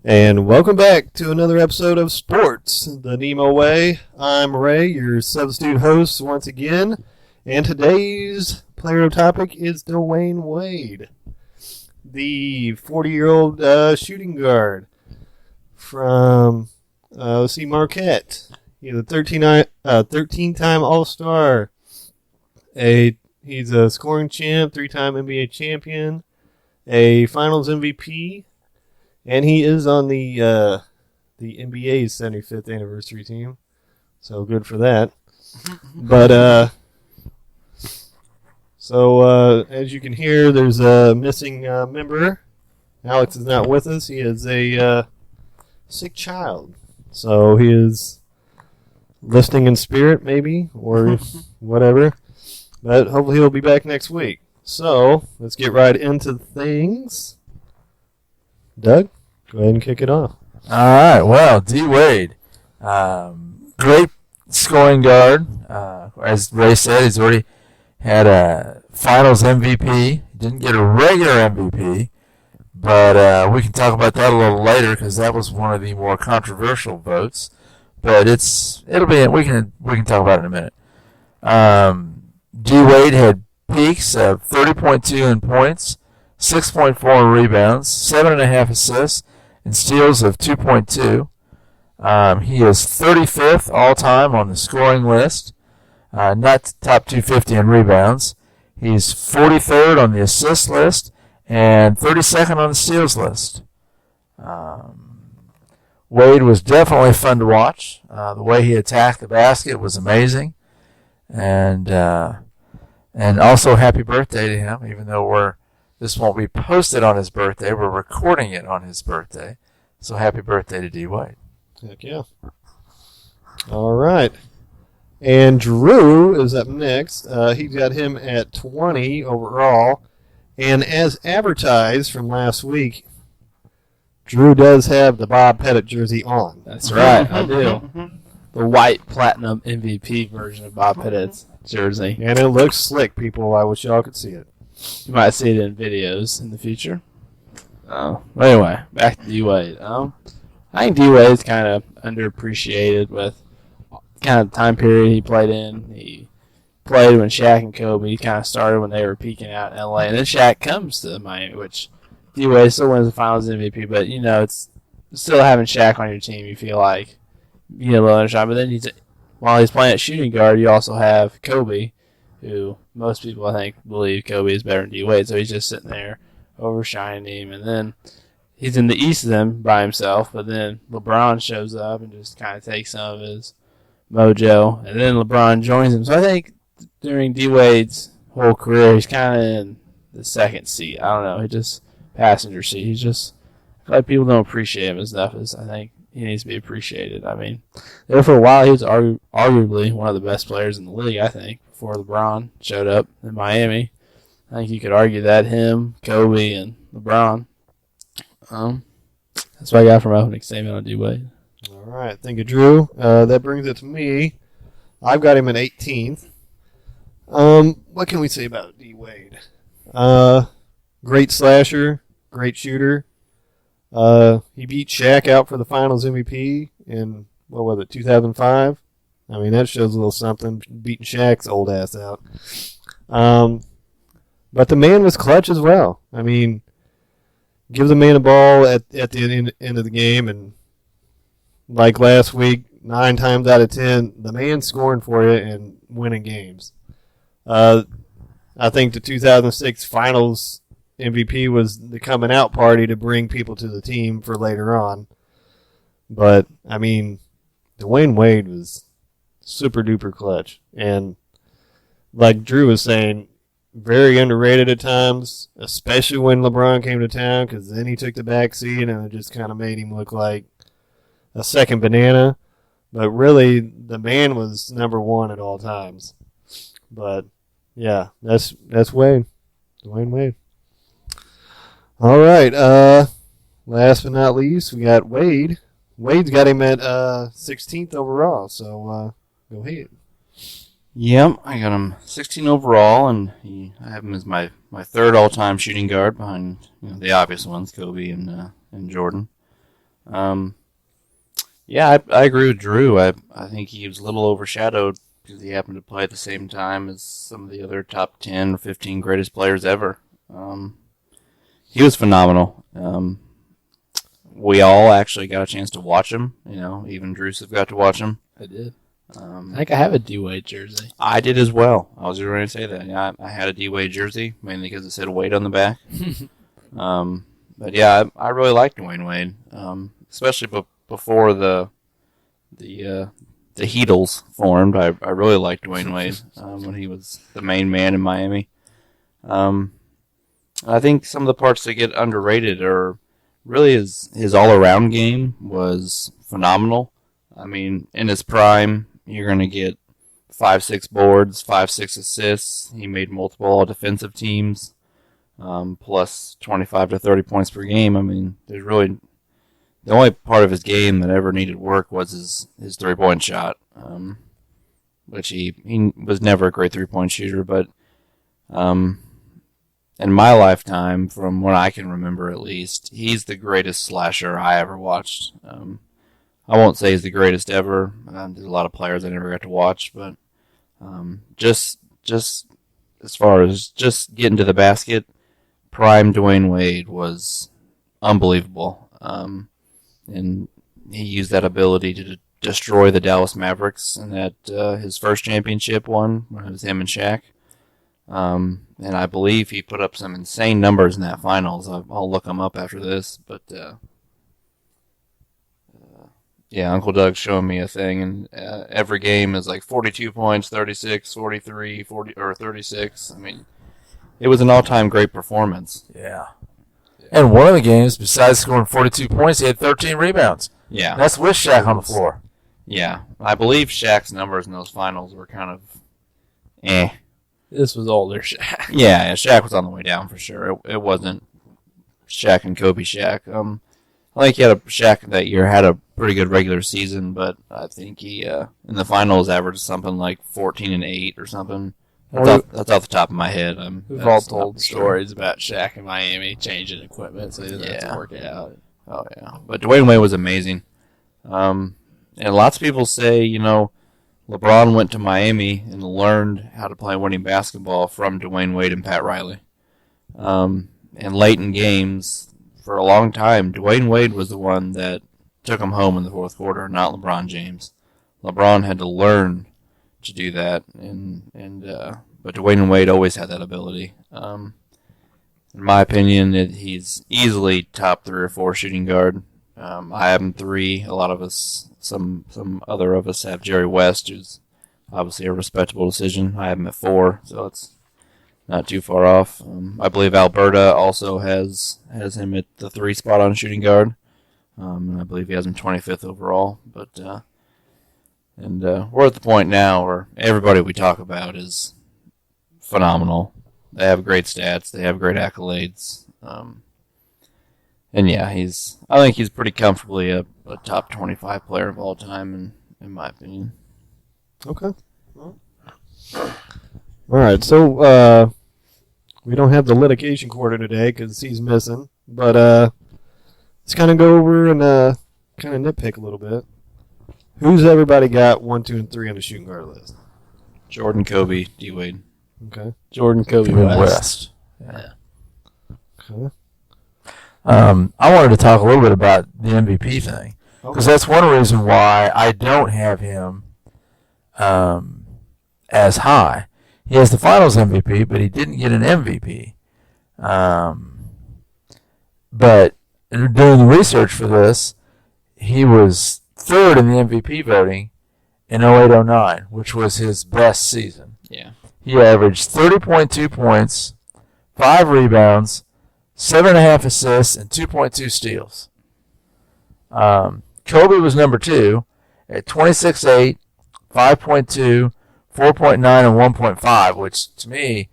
And welcome back to another episode of Sports the NEMO Way. I'm Ray, your substitute host once again. And today's player topic is Dwyane Wade, the 40-year-old shooting guard from Marquette. He's a 13-time All-Star. He's a scoring champ, 3-time NBA champion, a Finals MVP. And he is on the NBA's 75th anniversary team, so good for that. But as you can hear, there's a missing member. Alex is not with us. He is a sick child, so he is listening in spirit, maybe, or whatever. But hopefully he'll be back next week. So let's get right into things. Doug, go ahead and kick it off. All right. Well, D. Wade, great scoring guard. As Ray said, he's already had a Finals MVP. He didn't get a regular MVP, but we can talk about that a little later because that was one of the more controversial votes. But we can talk about it in a minute. D. Wade had peaks of 30.2 in points, 6.4 in rebounds, 7.5 assists, and steals of 2.2. He is 35th all-time on the scoring list, not top 250 in rebounds. He's 43rd on the assist list and 32nd on the steals list. Wade was definitely fun to watch. The way he attacked the basket was amazing. And also happy birthday to him, even though this won't be posted on his birthday. We're recording it on his birthday. So happy birthday to D. Wade. Heck yeah. All right. And Drew is up next. He's got him at 20 overall. And as advertised from last week, Drew does have the Bob Pettit jersey on. That's right, I do. The white platinum MVP version of Bob Pettit's jersey. And it looks slick, people. I wish y'all could see it. You might see it in videos in the future. Anyway, back to D. Wade. I think D. Wade's kind of underappreciated with kind of the time period he played in. He played when Shaq and Kobe kind of started when they were peaking out in LA. And then Shaq comes to Miami, which D. Wade still wins the Finals MVP. But, it's still having Shaq on your team, you feel like you get a little undershot. But then while he's playing at shooting guard, you also have Kobe, who most people, I think, believe Kobe is better than D. Wade. So he's just sitting there overshining him. And then he's in the East of them by himself. But then LeBron shows up and just kind of takes some of his mojo. And then LeBron joins him. So I think during D. Wade's whole career, he's kind of in the second seat. I don't know. He just passenger seat. I feel like people don't appreciate him as enough as I think he needs to be appreciated. I mean, there for a while, he was arguably one of the best players in the league, I think, before LeBron showed up in Miami. I think you could argue that him, Kobe, and LeBron. That's what I got from my opening statement on D. Wade. All right. Thank you, Drew. That brings it to me. I've got him at 18th. What can we say about D. Wade? Great slasher, great shooter. He beat Shaq out for the Finals MVP in, 2005? I mean, that shows a little something, beating Shaq's old ass out. But the man was clutch as well. I mean, give the man a ball at the end of the game, and like last week, 9 times out of 10, the man's scoring for you and winning games. I think the 2006 Finals MVP was the coming out party to bring people to the team for later on. But, I mean, Dwyane Wade was super duper clutch. And like Drew was saying, very underrated at times, especially when LeBron came to town, because then he took the back seat and it just kind of made him look like a second banana. But really, the man was number one at all times. But, yeah, that's Wade. Dwyane Wade. All right. Last but not least, we got Wade. Wade's got him at 16th overall, so go ahead. Yep, I got him 16 overall, and I have him as my third all-time shooting guard behind the obvious ones, Kobe and Jordan. Yeah, I agree with Drew. I think he was a little overshadowed because he happened to play at the same time as some of the other top 10 or 15 greatest players ever. He was phenomenal. We all actually got a chance to watch him. Even Drusev got to watch him. I did. I think I have a D-Wade jersey. I did as well. I was just going to say that. Yeah, I had a D-Wade jersey, mainly because it said Wade on the back. But yeah, I really liked Dwyane Wade, especially before the Heatles formed. I really liked Dwyane Wade when he was the main man in Miami. I think some of the parts that get underrated are really his all-around game was phenomenal. I mean, in his prime, you're going to get 5-6 boards, 5-6 assists. He made multiple all-defensive teams, plus 25 to 30 points per game. I mean, there's really the only part of his game that ever needed work was his three-point shot, which he was never a great three-point shooter, but in my lifetime, from what I can remember at least, he's the greatest slasher I ever watched. I won't say he's the greatest ever. There's a lot of players I never got to watch, but just as far as just getting to the basket, prime Dwyane Wade was unbelievable. And he used that ability to destroy the Dallas Mavericks in that his first championship one when it was him and Shaq. And I believe he put up some insane numbers in that finals. I'll look them up after this, but yeah, Uncle Doug's showing me a thing, and every game is like 42 points, 36, 43, 40, or 36. I mean, it was an all-time great performance. Yeah. And one of the games, besides scoring 42 points, he had 13 rebounds. Yeah. That's with Shaq on the floor. Yeah. I believe Shaq's numbers in those finals were kind of This was older Shaq. Yeah, Shaq was on the way down for sure. It wasn't Shaq and Kobe Shaq. I think he had Shaq that year had a pretty good regular season, but I think he in the finals averaged something like 14 and 8 or something. That's off the top of my head. We've all told stories about Shaq in Miami changing equipment so he doesn't have to work it out. Oh yeah, but Dwyane Wade was amazing. And lots of people say, LeBron went to Miami and learned how to play winning basketball from Dwyane Wade and Pat Riley. And late in games, for a long time, Dwyane Wade was the one that took him home in the fourth quarter, not LeBron James. LeBron had to learn to do that, but Dwyane Wade always had that ability. In my opinion, he's easily top 3 or 4 shooting guard. I have him 3. A lot of us, some other of us have Jerry West, who's obviously a respectable decision. I have him at 4, so it's not too far off. I believe Alberta also has him at the 3 spot on shooting guard. And I believe he has him 25th overall. But we're at the point now where everybody we talk about is phenomenal. They have great stats. They have great accolades. And yeah, I think he's pretty comfortably a top 25 player of all time, in my opinion. Okay. All right, so we don't have the litigation quarter today because he's missing, but let's kind of go over and kind of nitpick a little bit. Who's everybody got 1, 2, and 3 on the shooting guard list? Jordan, Kobe, D. Wade. Okay. Jordan, Kobe, West. Yeah. Okay. I wanted to talk a little bit about the MVP thing because that's one reason why I don't have him as high. He has the Finals MVP, but he didn't get an MVP. But doing the research for this, he was 3rd in the MVP voting in 08-09, which was his best season. Yeah. He averaged 30.2 points, 5 rebounds, 7.5 assists, and 2.2 steals. Kobe was number 2 at 26.8, 5.2, 4.9, and 1.5, which to me,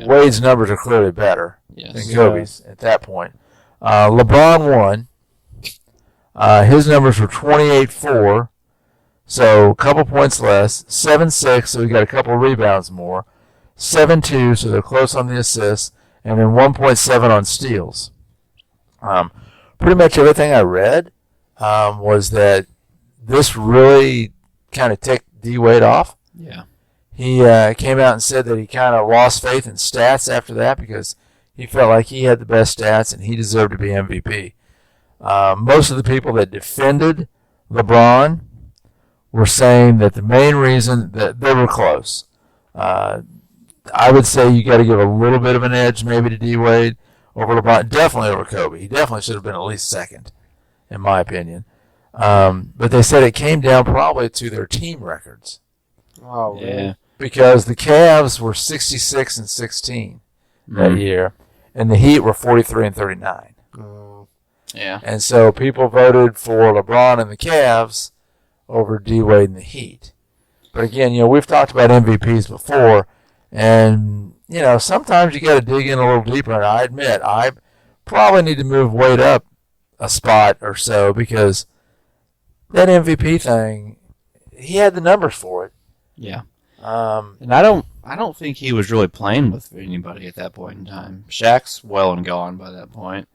Wade's numbers are clearly better than Kobe's at that point. LeBron won. His numbers were 28.4, so a couple points less. 7.6, so he got a couple rebounds more. 7.2, so they're close on the assists. And then 1.7 on steals. Pretty much everything I read was that this really kind of ticked D. Wade off. Yeah. He came out and said that he kind of lost faith in stats after that because he felt like he had the best stats and he deserved to be MVP. Most of the people that defended LeBron were saying that the main reason that they were close. I would say you got to give a little bit of an edge maybe to D. Wade over LeBron, definitely over Kobe. He definitely should have been at least second, in my opinion. But they said it came down probably to their team records. Oh, Yeah. Because the Cavs were 66 and 16 that year, and the Heat were 43 and 39. Yeah. And so people voted for LeBron and the Cavs over D. Wade and the Heat. But again, we've talked about MVPs before, and sometimes you got to dig in a little deeper. And I admit I probably need to move Wade up a spot or so because that MVP thing, he had the numbers for it. Yeah. And I don't think he was really playing with anybody at that point in time. Shaq's well and gone by that point.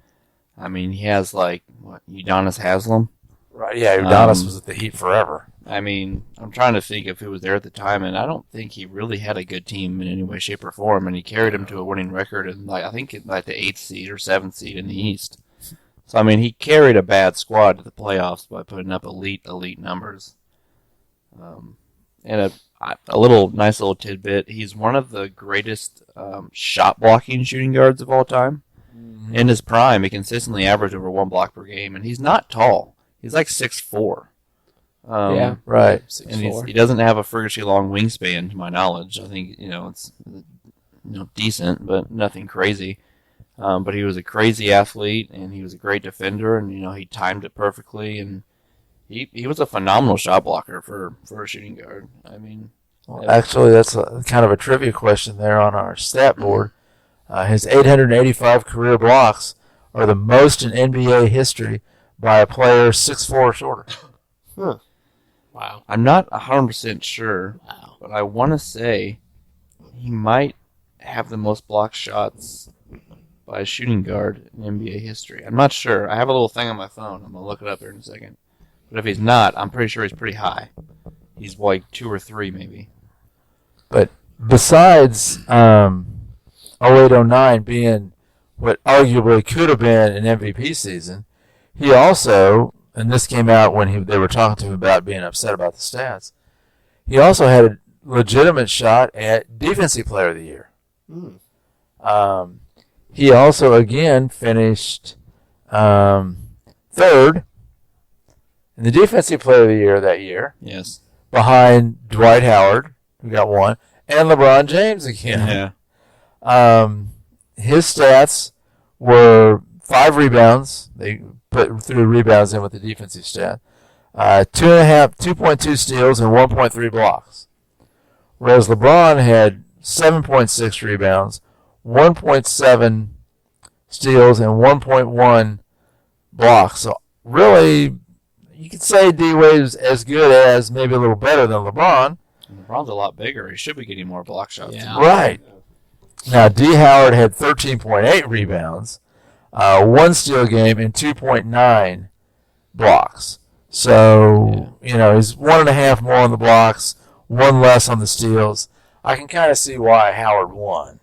I mean, he has Udonis Haslem. Right, yeah, Udonis was at the Heat forever. I mean, I'm trying to think of who was there at the time, and I don't think he really had a good team in any way, shape, or form. And he carried him to a winning record, and I think the 8th seed or 7th seed in the East. So I mean, he carried a bad squad to the playoffs by putting up elite numbers. And a nice little tidbit: he's one of the greatest shot blocking shooting guards of all time. Mm-hmm. In his prime, he consistently averaged over 1 block per game, and he's not tall. He's like 6'4". Yeah, right. 6'4". And he doesn't have a freakishly long wingspan, to my knowledge. I think it's decent, but nothing crazy. But he was a crazy athlete, and he was a great defender, and he timed it perfectly, and he was a phenomenal shot blocker for a shooting guard. I mean, actually, that's kind of a trivia question there on our stat board. His 885 career blocks are the most in NBA history by a player 6'4" or shorter. Huh. Wow. I'm not 100% sure, but I want to say he might have the most block shots by a shooting guard in NBA history. I'm not sure. I have a little thing on my phone. I'm going to look it up here in a second. But if he's not, I'm pretty sure he's pretty high. He's like 2 or 3 maybe. But besides 08-09 being what arguably could have been an MVP season, he also, and this came out when they were talking to him about being upset about the stats, he also had a legitimate shot at Defensive Player of the Year. He also, again, finished third in the Defensive Player of the Year that year. Yes. Behind Dwight Howard, who got 1, and LeBron James again. Yeah. His stats were 5 rebounds. They put 3 rebounds in with the defensive stat. 2.2 steals and 1.3 blocks. Whereas LeBron had 7.6 rebounds, 1.7 steals, and 1.1 blocks. So really, you could say D. Wade is as good as, maybe a little better than LeBron. LeBron's a lot bigger. He should be getting more block shots. Yeah. Right. Now, D. Howard had 13.8 rebounds, 1 steal game, and 2.9 blocks. So, he's 1.5 more on the blocks, 1 less on the steals. I can kind of see why Howard won.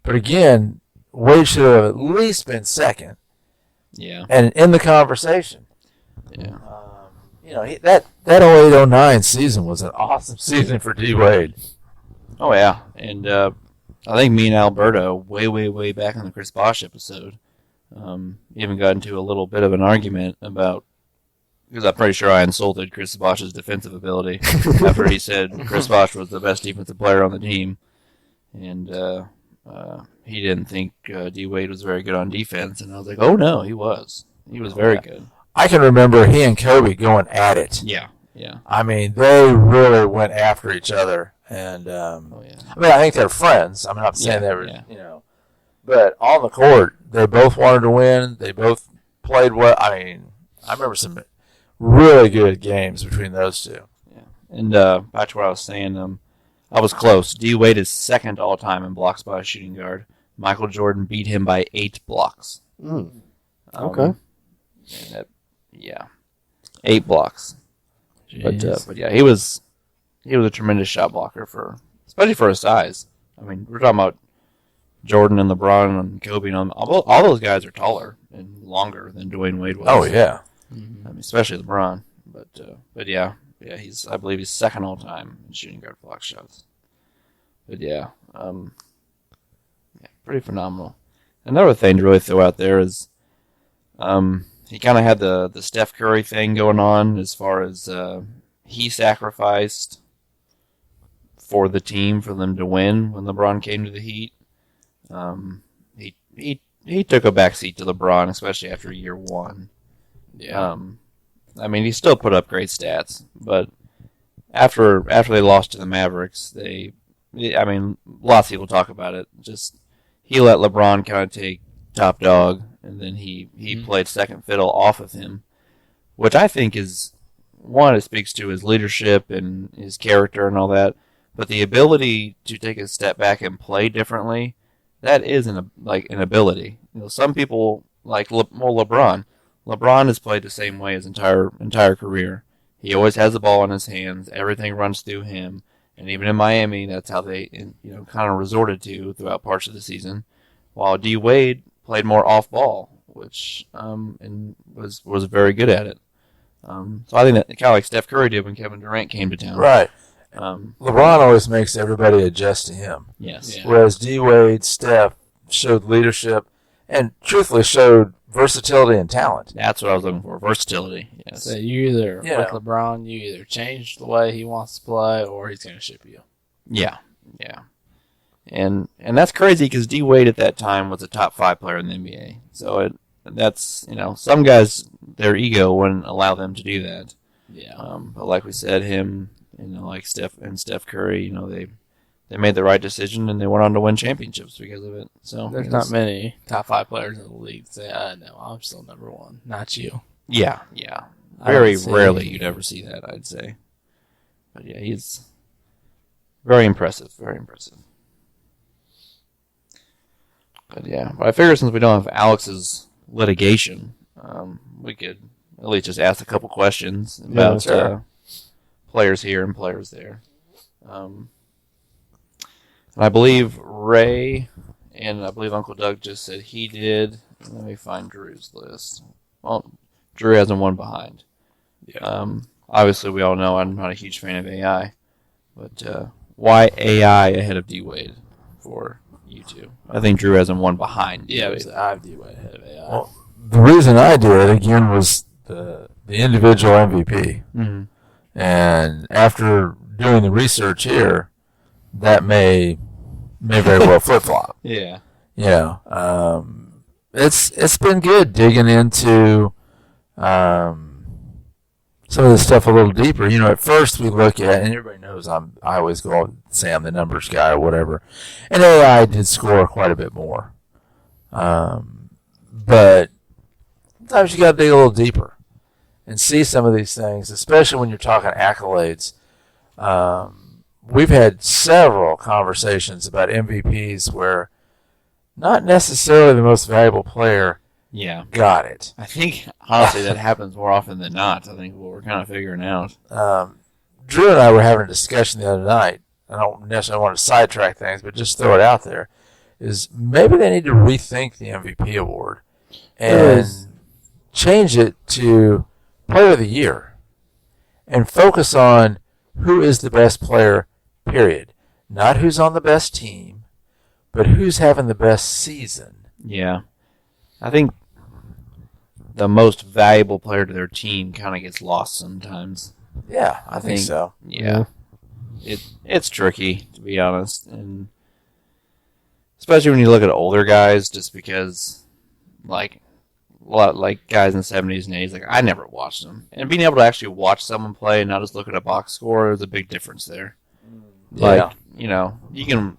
But again, Wade should have at least been second. Yeah. And in the conversation. Yeah. That 08-09 season was an awesome season for D. Wade. Oh, yeah. And I think me and Alberto, way back in the Chris Bosh episode, even got into a little bit of an argument about, because I'm pretty sure I insulted Chris Bosh's defensive ability after he said Chris Bosh was the best defensive player on the team. And he didn't think D. Wade was very good on defense. And I was like, oh, no, he was. He was very good. I can remember he and Kobe going at it. Yeah. I mean, they really went after each other. And, I think they're friends. I'm not saying they were, but on the court, they both wanted to win. They both played well. I mean, I remember some really good games between those two. Yeah. And back to what I was saying, I was close. D. Wade is second all time in blocks by a shooting guard. Michael Jordan beat him by 8 blocks. Okay. Yeah. 8 blocks. Jeez. But yeah, he was a tremendous shot blocker especially for his size. I mean, we're talking about Jordan and LeBron and Kobe and all those guys are taller and longer than Dwyane Wade was. Oh yeah. I mean, especially LeBron. But yeah, I believe he's second all time in shooting guard block shots. But yeah, pretty phenomenal. Another thing to really throw out there is, he kind of had the Steph Curry thing going on as far as he sacrificed for the team for them to win when LeBron came to the Heat. He took a backseat to LeBron, especially after year one. Yeah. I mean, he still put up great stats, but after they lost to the Mavericks, lots of people talk about it. Just he let LeBron kind of take top dog, and then he played second fiddle off of him, which I think is one. It speaks to his leadership and his character and all that, but the ability to take a step back and play differently, that is an ability. Some people LeBron. LeBron has played the same way his entire career. He always has the ball in his hands. Everything runs through him. And even in Miami, that's how they kind of resorted to throughout parts of the season. While D Wade played more off ball, which and was very good at it. So I think that kind of like Steph Curry did when Kevin Durant came to town. Right. LeBron always makes everybody adjust to him. Yes. Yeah. Whereas D Wade, Steph showed leadership and truthfully showed versatility and talent. That's what I was looking for. Versatility. Yes. So you either, Yeah. with LeBron, you either change the way he wants to play or he's going to ship you. Yeah. And that's crazy because D Wade at that time was a top 5 player in the NBA. So that's some guys, their ego wouldn't allow them to do that. Yeah. But like we said, him like Steph Curry, they made the right decision and they went on to win championships because of it. So There's not many top 5 players in the league that say, no, I'm still number one, not you. Yeah. I Very don't see rarely it. you'd ever see that, I'd say. But yeah, he's very impressive. Very impressive. But yeah, I figure since we don't have Alex's litigation, we could at least just ask a couple questions about sure. players here and players there. And I believe Ray and I believe Uncle Doug just said he did. Let me find Drew's list. Well, Drew has him one behind. Yeah. Obviously, we all know I'm not a huge fan of AI, but why AI ahead of D Wade for you two? I think Drew has him one behind. Yeah, it D-Wade. was I have D-Wade ahead of AI. Well, the reason I did it again was the individual MVP, Mm-hmm. and after doing the research here, that may very well flip flop. Yeah. It's been good digging into some of this stuff a little deeper. At first we look at, and everybody knows I always go say I'm the numbers guy or whatever, and AI did score quite a bit more, but sometimes you got to dig a little deeper and see some of these things, especially when you're talking accolades. We've had several conversations about MVPs where not necessarily the most valuable player Yeah. got it. I think, honestly, that happens more often than not. I think what we're kind of figuring out. Drew and I were having a discussion the other night. I don't necessarily want to sidetrack things, but just throw it out there. Is maybe they need to rethink the MVP award and change it to Player of the Year and focus on who is the best player, period. Not who's on the best team, but who's having the best season. Yeah. I think the most valuable player to their team kind of gets lost sometimes. Yeah, I think so. Yeah. It's tricky, to be honest. And especially when you look at older guys, just because, like guys in the 70s and 80s, I never watched them. And being able to actually watch someone play and not just look at a box score is a big difference there. Yeah. You can,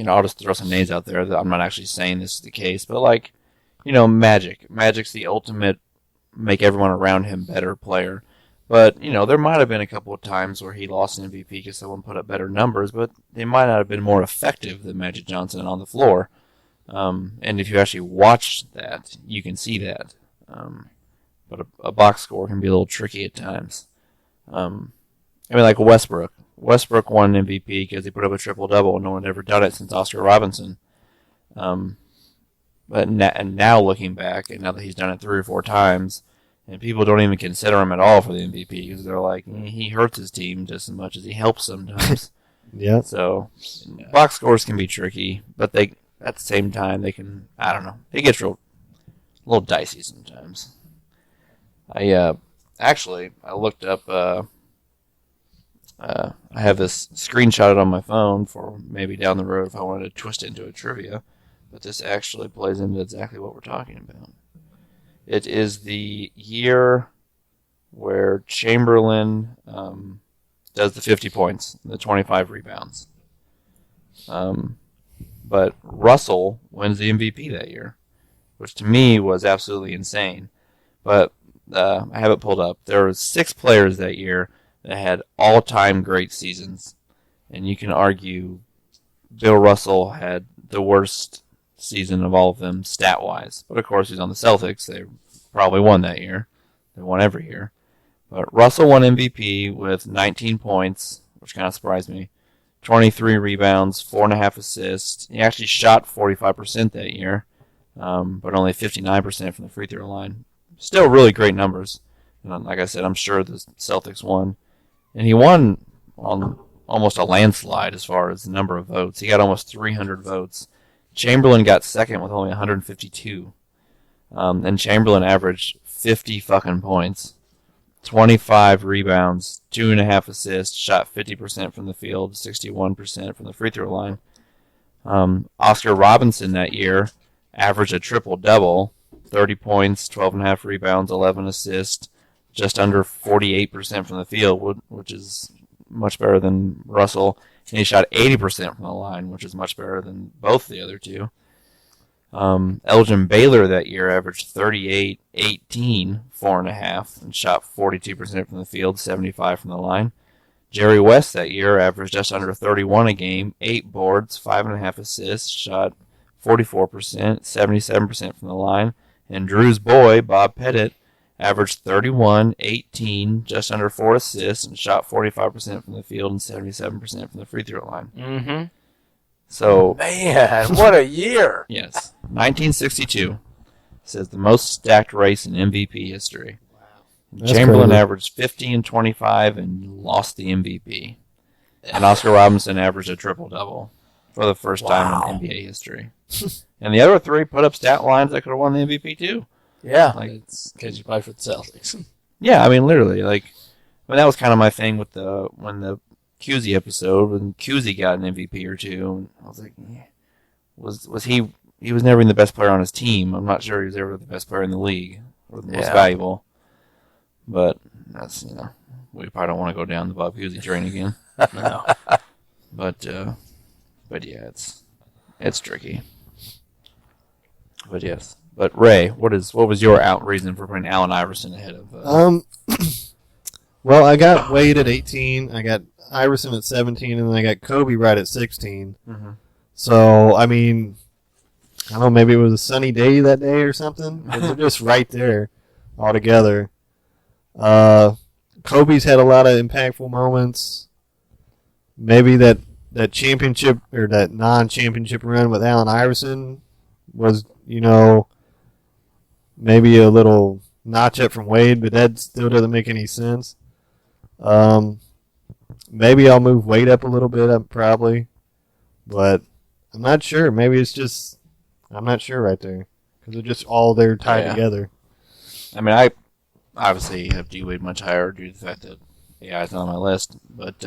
I'll just throw some names out there that I'm not actually saying this is the case, but Magic. Magic's the ultimate make everyone around him better player. But, there might have been a couple of times where he lost an MVP because someone put up better numbers, but they might not have been more effective than Magic Johnson on the floor. And if you actually watch that, you can see that. but a box score can be a little tricky at times. Like Westbrook. Westbrook won an MVP because he put up a triple-double, and no one had ever done it since Oscar Robinson. But now looking back, and now that he's done it 3 or 4 times, and people don't even consider him at all for the MVP because they're like, he hurts his team just as much as he helps sometimes. Yeah. So box scores can be tricky, but they at the same time they can, I don't know, it gets a little dicey sometimes. I looked up. I have this screenshotted on my phone for maybe down the road if I wanted to twist it into a trivia, but this actually plays into exactly what we're talking about. It is the year where Chamberlain does the 50 points, the 25 rebounds. But Russell wins the MVP that year, which to me was absolutely insane. But I have it pulled up. There were 6 players that year that had all-time great seasons. And you can argue Bill Russell had the worst season of all of them stat-wise. But, of course, he's on the Celtics. They probably won that year. They won every year. But Russell won MVP with 19 points, which kind of surprised me. 23 rebounds, 4.5 assists. He actually shot 45% that year, but only 59% from the free throw line. Still really great numbers. And like I said, I'm sure the Celtics won. And he won on almost a landslide as far as the number of votes. He got almost 300 votes. Chamberlain got second with only 152. And Chamberlain averaged 50 fucking points. 25 rebounds, 2.5 assists, shot 50% from the field, 61% from the free throw line. Oscar Robinson that year averaged a triple-double, 30 points, 12.5 rebounds, 11 assists, just under 48% from the field, which is much better than Russell. And he shot 80% from the line, which is much better than both the other two. Elgin Baylor that year averaged 38, 18, 4.5, and shot 42% from the field, 75 from the line. Jerry West that year averaged just under 31 a game, 8 boards, 5.5 assists, shot 44%, 77% from the line. And Drew's boy, Bob Pettit, averaged 31, 18, just under 4 assists, and shot 45% from the field and 77% from the free throw line. Mm-hmm. So, Man, what a year! yes, 1962 says the most stacked race in MVP history. Wow. Chamberlain averaged 50 and 25 and lost the MVP. And Oscar Robinson averaged a triple-double for the first time in NBA history. And the other 3 put up stat lines that could have won the MVP too. Yeah. It's because you play for the Celtics. Yeah, I mean, literally. That was kind of my thing with when the Cusey episode, when Cusey got an MVP or 2, and I was like, was he was never even the best player on his team. I'm not sure he was ever the best player in the league or the most valuable. But that's, we probably don't want to go down the Bob Cusey train again. No. But yeah, it's tricky. But yes. But Ray, what was your reason for putting Allen Iverson ahead of? Well, I got Wade at 18. I got Iverson at 17, and then I got Kobe right at 16. Mm-hmm. So, I mean, I don't know, maybe it was a sunny day that day or something. They're just right there all together. Kobe's had a lot of impactful moments. Maybe that championship or that non-championship run with Allen Iverson was, maybe a little notch up from Wade, but that still doesn't make any sense. Maybe I'll move Wade up a little bit, probably. But I'm not sure. Maybe it's just, I'm not sure right there. Because they're just all there tied together. I mean, I obviously have D Wade much higher due to the fact that AI is not on my list. But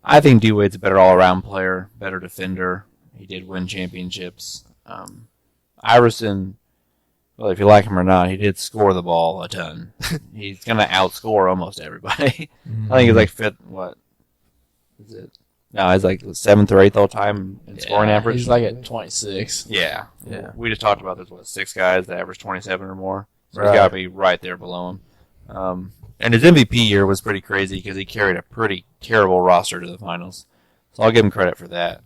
I think D Wade's a better all-around player, better defender. He did win championships. Iverson, well, if you like him or not, he did score the ball a ton. He's going to outscore almost everybody. I think he's like fifth, what is it? No, he's like 7th or 8th all time in scoring average. He's like at 26. Yeah. Yeah. We just talked about there's, 6 guys that average 27 or more. So Right. he's got to be right there below him. And his MVP year was pretty crazy because he carried a pretty terrible roster to the finals. So I'll give him credit for that.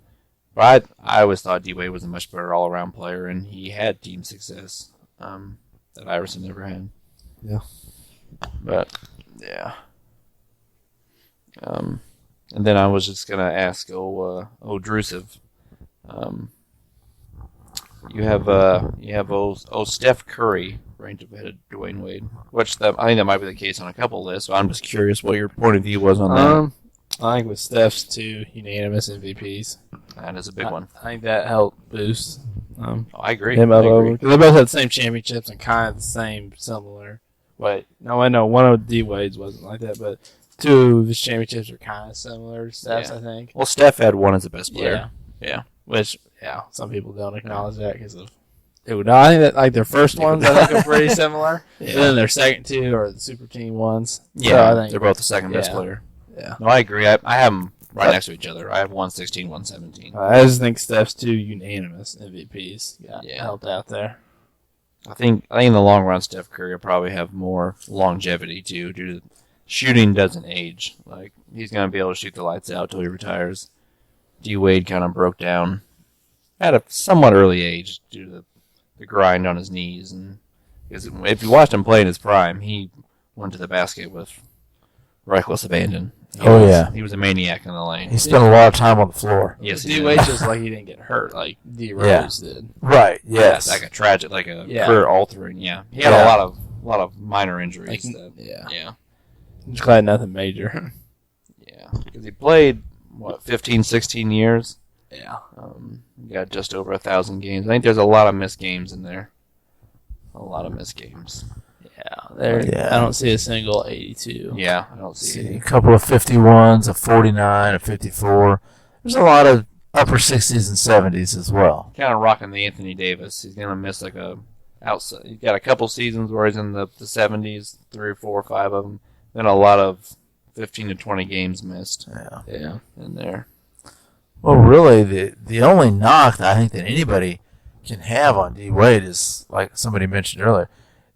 But I always thought D-Wade was a much better all-around player, and he had team success. that Iverson never had. Yeah. But, yeah. And then I was just going to ask Drusiv. You have Steph Curry ranked ahead of Dwyane Wade, which I think that might be the case on a couple lists. So I'm just curious what your point of view was on that. I think with Steph's 2 unanimous MVPs, That is a big one. I think that helped boost I agree. him I up over. agree. Because they both had the same championships and kind of the same similar. Wait, no, I know one of D Wade's wasn't like that, but 2 of his championships are kind of similar to Steph's, I think. Well, Steph had one as the best player. Yeah. Which, some people don't acknowledge that because of. No, I think that like their first ones I think are pretty similar. Yeah. And then their second 2 are the super team ones. Yeah, So I think, they're both the second best player. Yeah. No, I agree. I have them right next to each other. I have 116, 117. I just think Steph's 2 unanimous MVPs helped out there. I think in the long run, Steph Curry will probably have more longevity too, due to shooting doesn't age. Like he's going to be able to shoot the lights out till he retires. D Wade kind of broke down at a somewhat early age due to the grind on his knees, and because if you watched him play in his prime, he went to the basket with reckless abandon. He was a maniac in the lane. He spent a lot of time on the floor. Yes, D Wade just like he didn't get hurt like D Rose did. Right. Yes. Like a tragic, like a career altering. Yeah, he had a lot of minor injuries. I'm just glad nothing major. Yeah, because he played 15, 16 years. Yeah. He got just over 1,000 games. I think there's a lot of missed games in there. A lot of missed games. I don't see a single 82. Yeah, I don't see a couple of 51s, a 49, a 54. There's a lot of upper 60s and 70s as well. Kind of rocking the Anthony Davis. He's gonna miss like a outside. He's got a couple seasons where he's in the 70s, 3 or 4 or 5 of them. Then a lot of 15 to 20 games missed. Yeah. In there. Well, really, the only knock that I think that anybody can have on D Wade is, like somebody mentioned earlier,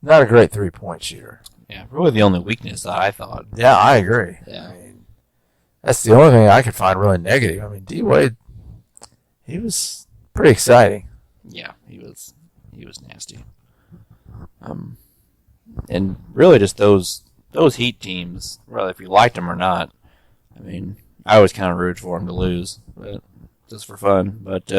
not a great 3-point shooter. Yeah, really the only weakness that I thought. Yeah, I agree. Yeah. I mean, that's the only thing I could find really negative. I mean, D Wade, he was pretty exciting. Yeah, he was nasty. And really just those Heat teams, whether if you liked them or not. I mean, I always kind of rooted for them to lose, but just for fun. But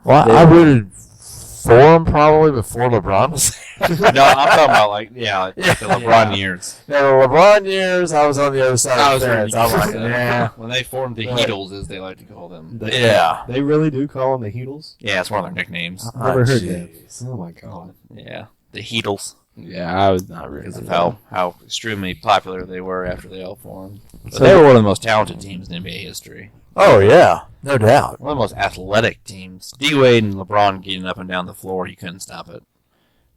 I rooted for him probably before LeBron was no, I'm talking about like the LeBron years. Yeah, the LeBron years, I was on the other side of the fence. I was like, yeah. When they formed the Heatles, as they like to call them. They really do call them the Heatles? Yeah, it's one of their nicknames. I've never heard that. Oh, my God. Yeah, the Heatles. Yeah, I was not really. Because of how extremely popular they were after they all formed. But they were one of the most talented teams in NBA history. Oh, yeah. No doubt. One of the most athletic teams. D Wade and LeBron getting up and down the floor, you couldn't stop it.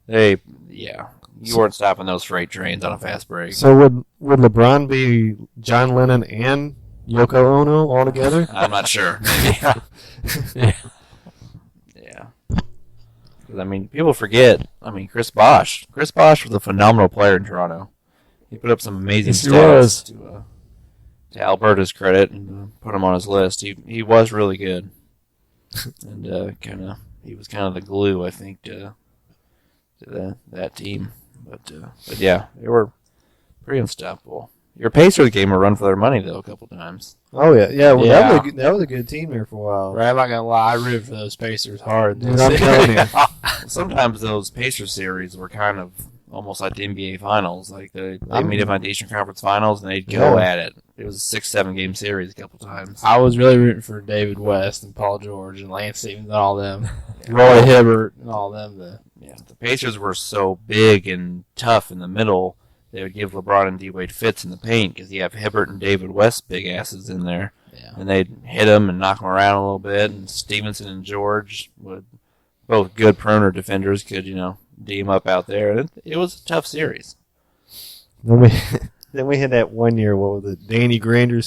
You weren't stopping those freight trains on a fast break. So would LeBron be John Lennon and Yoko Ono all together? I'm not sure. Maybe. Yeah. Because, I mean, people forget. I mean, Chris Bosh. Chris Bosh was a phenomenal player in Toronto. He put up some amazing stats to Alberta's credit and put him on his list. He was really good. And he was kind of the glue, I think, to that team. But yeah, they were pretty unstoppable. Your Pacers gave them a run for their money, though, a couple times. Oh, yeah. Well, that was a good team there for a while. Right, I'm not going to lie. I rooted for those Pacers hard. Dude, I'm telling you. Sometimes those Pacers series were kind of almost like the NBA Finals. Like they meet up at the Eastern Conference Finals, and they'd go at it. It was a 6-7 game series a couple times. I was really rooting for David West and Paul George and Lance Stevens and all them. Roy Hibbert and all them. The Pacers were so big and tough in the middle. They would give LeBron and D Wade fits in the paint because you have Hibbert and David West big asses in there. Yeah. And they'd hit them and knock them around a little bit. And Stevenson and George would, both good perimeter defenders, could, D him up out there. And it was a tough series. Then we had that one year where Danny Granger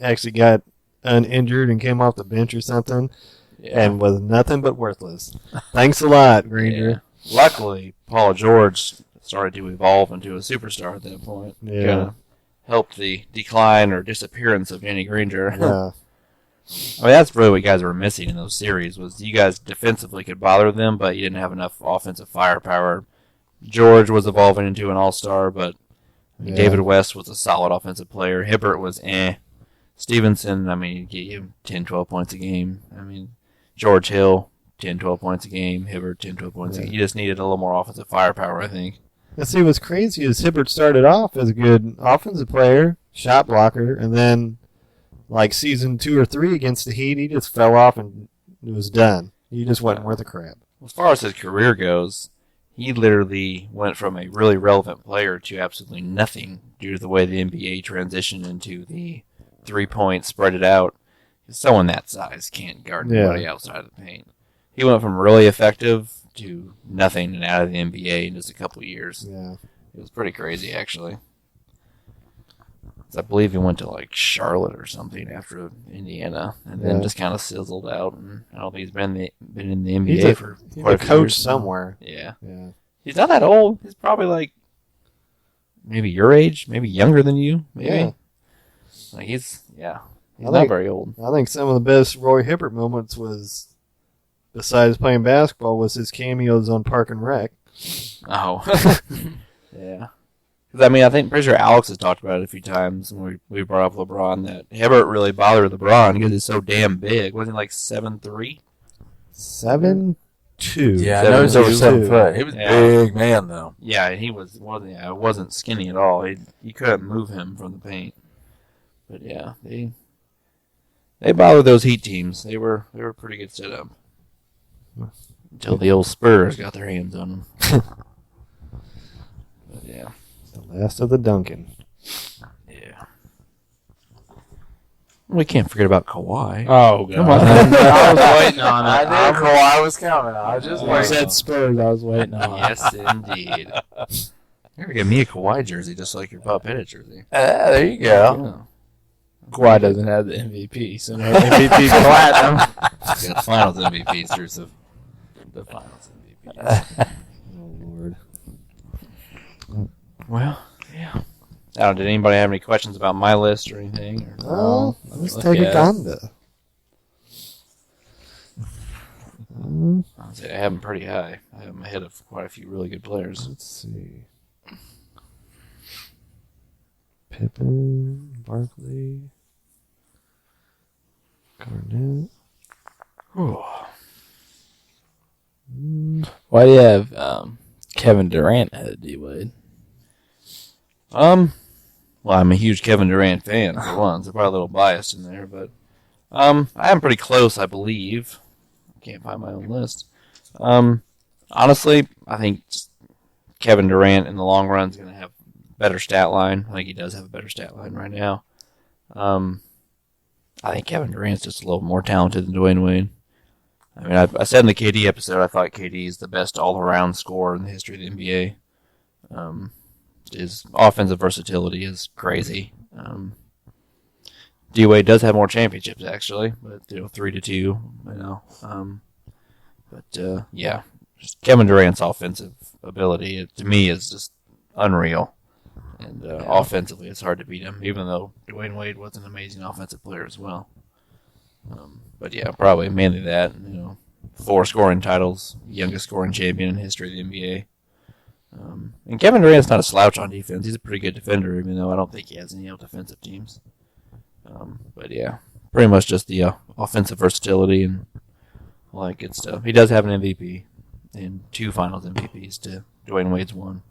actually got uninjured and came off the bench or something and was nothing but worthless. Thanks a lot, Granger. Yeah. Luckily, Paul George started to evolve into a superstar at that point. Yeah. Kind of helped the decline or disappearance of Danny Granger. Yeah. I mean, that's really what you guys were missing in those series was you guys defensively could bother them, but you didn't have enough offensive firepower George was evolving into an all-star, but Yeah. David West was a solid offensive player. Hibbert was Stevenson, you get him 10, 12 points a game. George Hill, 10, 12 points a game. Hibbert, 10, 12 points a game. You just needed a little more offensive firepower, I think. And see, what's crazy is Hibbert started off as a good offensive player, shot blocker, and then, like season 2 or 3 against the Heat, he just fell off and it was done. He just wasn't worth a crap. As far as his career goes, he literally went from a really relevant player to absolutely nothing due to the way the NBA transitioned into the 3-point spread it out. Someone that size can't guard anybody outside of the paint. He went from really effective to nothing and out of the NBA in just a couple of years. Yeah. It was pretty crazy, actually. I believe he went to like Charlotte or something after Indiana, and then just kind of sizzled out. And I don't think he's been in the NBA for quite a few coach years somewhere. Yeah. Yeah. He's not that old. He's probably like maybe your age, maybe younger than you. Maybe. Yeah. Like he's I not think- very old. I think some of the best Roy Hibbert moments was, besides playing basketball, was his cameos on Park and Rec. Oh. Yeah. 'Cause, I think pretty sure Alex has talked about it a few times when we brought up LeBron that Hibbert really bothered LeBron because he's so damn big. Wasn't he like 7'3"? 7'2". Yeah, I know he's over 7'2". 7 foot. He was a Yeah. big man, though. Yeah, and he wasn't skinny at all. You couldn't move him from the paint. But yeah, they bothered those Heat teams. They were a pretty good setup until the old Spurs got their hands on them. But yeah, The last of the Duncan. yeah. We can't forget about Kawhi. Oh, God. Come on. I was waiting on I it. knew Kawhi was coming. I just When you waited. said Spurs, I was waiting on it. Yes, indeed. You're gonna get me a Kawhi jersey just like your Bob Pettit jersey. There you go. Kawhi doesn't have the MVP, so no MVP platinum. Yeah, the Finals MVP, seriously. The Finals MVP. Oh, Lord. Well, yeah. Did anybody have any questions about my list or anything? Or? Oh, let's look take a at- Gonda. I have them pretty high. I have them ahead of quite a few really good players. Let's see. Pippen, Barkley, Garnett. Why do you have Kevin Durant ahead of D-Wade? Well, I'm a huge Kevin Durant fan, for one, so probably a little biased in there, but I am pretty close, I believe. I can't find my own list. Honestly, I think Kevin Durant in the long run is going to have a better stat line. I think he does have a better stat line right now. I think Kevin Durant's just a little more talented than Dwyane Wade. I said in the KD episode, I thought KD is the best all-around scorer in the history of the NBA. His offensive versatility is crazy. D-Wade does have more championships, actually, but 3-2, yeah, just Kevin Durant's offensive ability, to me, is just unreal. And offensively, it's hard to beat him, even though Dwyane Wade was an amazing offensive player as well. But yeah, probably mainly that. 4 scoring titles, youngest scoring champion in history of the NBA. And Kevin Durant's not a slouch on defense. He's a pretty good defender, even though I don't think he has any defensive teams. But yeah, pretty much just the offensive versatility and all that good stuff. He does have an MVP and 2 Finals MVPs to Dwyane Wade's 1.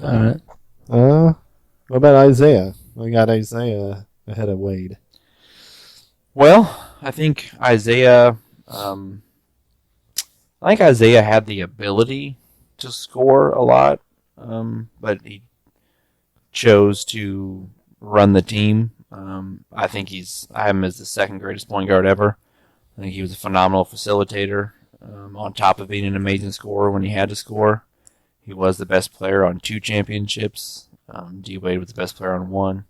All right. What about Isaiah? We got Isaiah ahead of Wade. Well, I think Isaiah had the ability to score a lot, but he chose to run the team. I think I have him as the second greatest point guard ever. I think he was a phenomenal facilitator, on top of being an amazing scorer when he had to score. He was the best player on 2 championships. D-Wade was the best player on 1.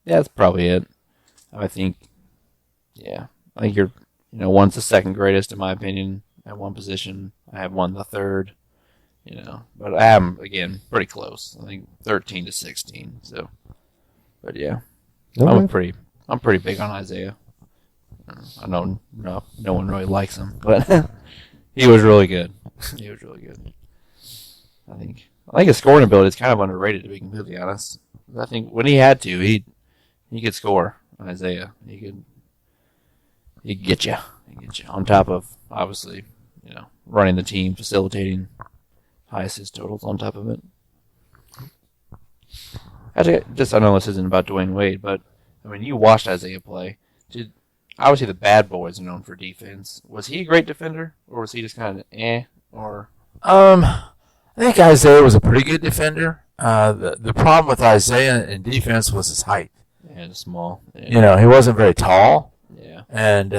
That's probably it. I think you're, one's the second greatest in my opinion at one position. I have one the third, but I am, again, pretty close. I think 13 to 16. So, but yeah, Okay. I'm pretty big on Isaiah. I know no one really likes him, but he was really good. He was really good. I think his scoring ability is kind of underrated, to be completely honest. I think when he had to, he could score. Isaiah, he could get you. He could get you on top of obviously, running the team, facilitating, high assist totals on top of it. I know this isn't about Dwyane Wade, but I mean, you watched Isaiah play. Obviously, the bad boys are known for defense. Was he a great defender, or was he just kind of Or I think Isaiah was a pretty good defender. The problem with Isaiah in defense was his height. Yeah, small. Yeah. He wasn't very tall. Yeah. And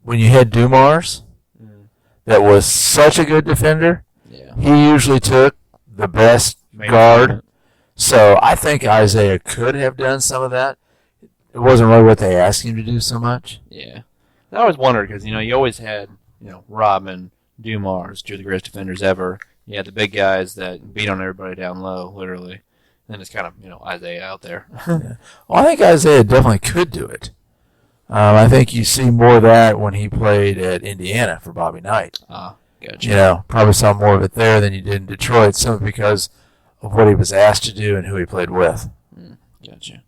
when you had Dumars, that was such a good defender, he usually took the best guard. So I think Isaiah could have done some of that. It wasn't really what they asked him to do so much. Yeah. I always wondered because, you always had, Robin, Dumars, two of the greatest defenders ever. You had the big guys that beat on everybody down low, literally. And then it's kind of, Isaiah out there. Yeah. Well, I think Isaiah definitely could do it. I think you see more of that when he played at Indiana for Bobby Knight. Gotcha. Probably saw more of it there than you did in Detroit, simply because of what he was asked to do and who he played with. Gotcha.